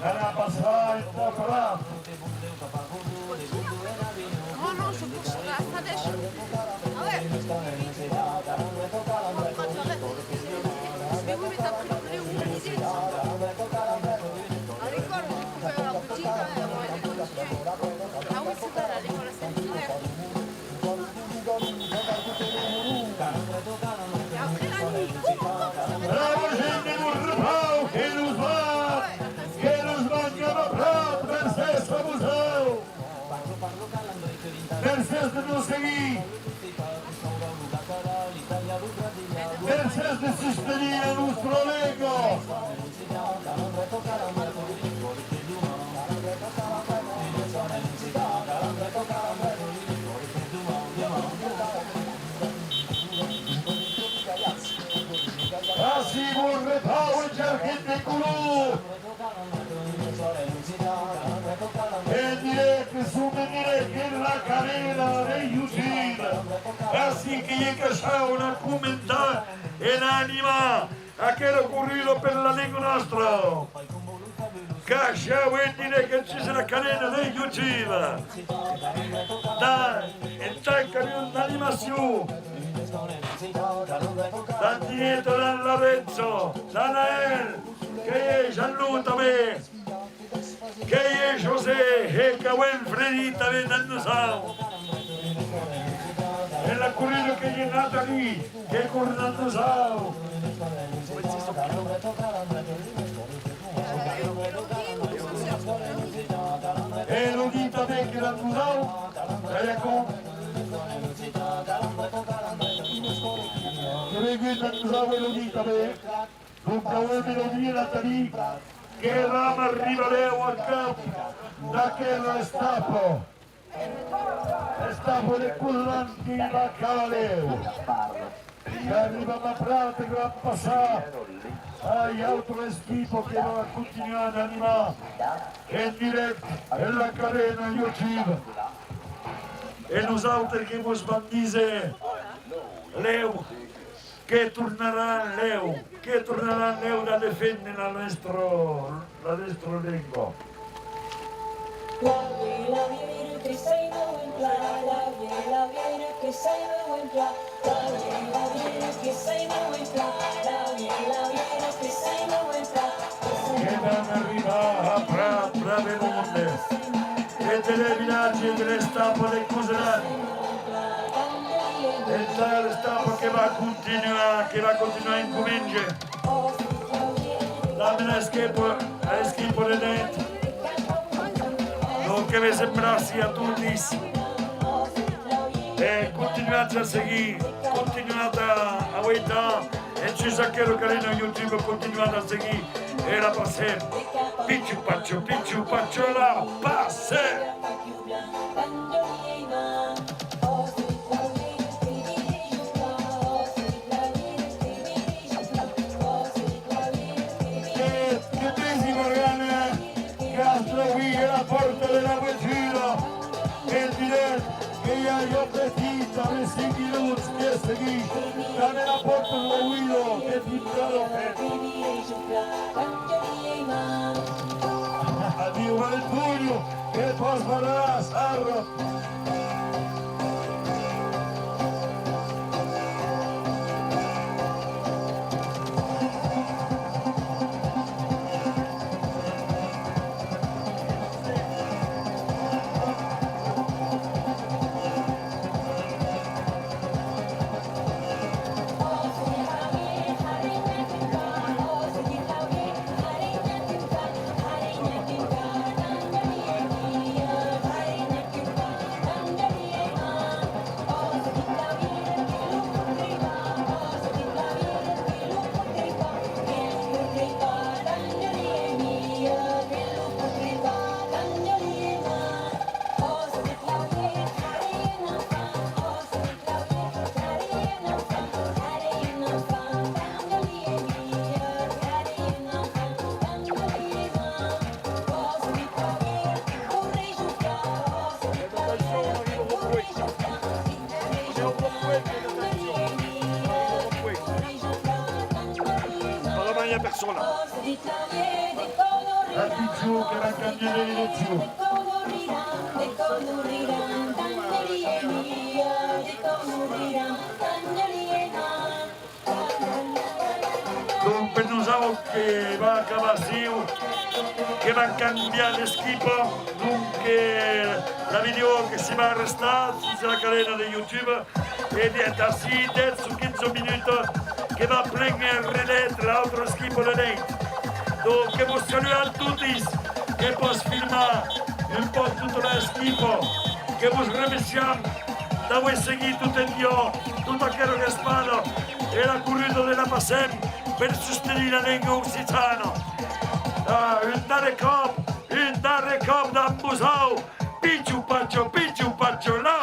era passare da prato. No, no, je pense que ça deixa. Ah ouais. Mais oui, mais t'as pris le blé ou l'Élysée. À l'école, on peut la boutique, on va aller continuer. Ah oui, c'est vrai, à l'école, c'est super. Et après la nuit. Bravo gente burrepao, che nos mangiava prato, per sesso museo. Verses de nos seguir, verses de sostenir a nostro lego. Así burrepao e giarchette culù. E direct su che la carena dei YouTube, así que llega a una comentar en anima a che ocurrido per la lingua nostra. Caccia vuol dire che ci sarà carena dei YouTube. Dai, e tacca un'animazione. Da dietro da Lorenzo, da Nael, che è Gianluca me, che è José, e che è Fredita venendo sao. E la corrida che è nata lì, che è correndo sao. E lo dita me che l'hanno sao, e ecco. Che questa cosa ve lo dite a me, non vuoi dire la lì, che rama arriva leo a capo, da che lo stappo le cullanti la caleo, che arriva a prate che va a passare, agli altri schifo che va a continuare ad animare, che in diretta è la carena io cibo, e noi altri che vi sbandise Leo, che tornerà Leo da difendere la nostra lingua. La viene che sei no in pla, la viene che sei no in pla, la viene che sei no in pla, la viene che sei no in pla. Che vanno arrivare a brave monde, e delle villaggi e delle stampe dei coserani. E tale stampa che va a continuare in comincia. Dammi una schifo di denti. Non che vi sembrassi a tutti. E continuate a seguire, continuate a guardare. E ci sa che lo carino YouTube continuate a seguire. E la passiamo. Picciu paccio, la passiamo. La porta della vettura e dire che io petita mi segui minuti che segui da nella porta lo guido che ti darò addio al Tullio che poi farà Sarro. mia persona. Atti giù che va a cambiare direzione. Donc pensamos que va a acabar así, que va a cambiar de equipo, donc la vidéo que se va a restar sur la cadena de YouTube est así 10 ou 15 minutes que va a prendre relais l'autre equipo de lei. Donc que vous saluez à tous, que vous filmer un po' tutto l'equipo, che vous remerciamo da voi seguire tutto il Dio, tutto quello che sparo e la currito della Passem per sostenere la lingua occitana. Un dare cop da Musau, picciu paccio, là!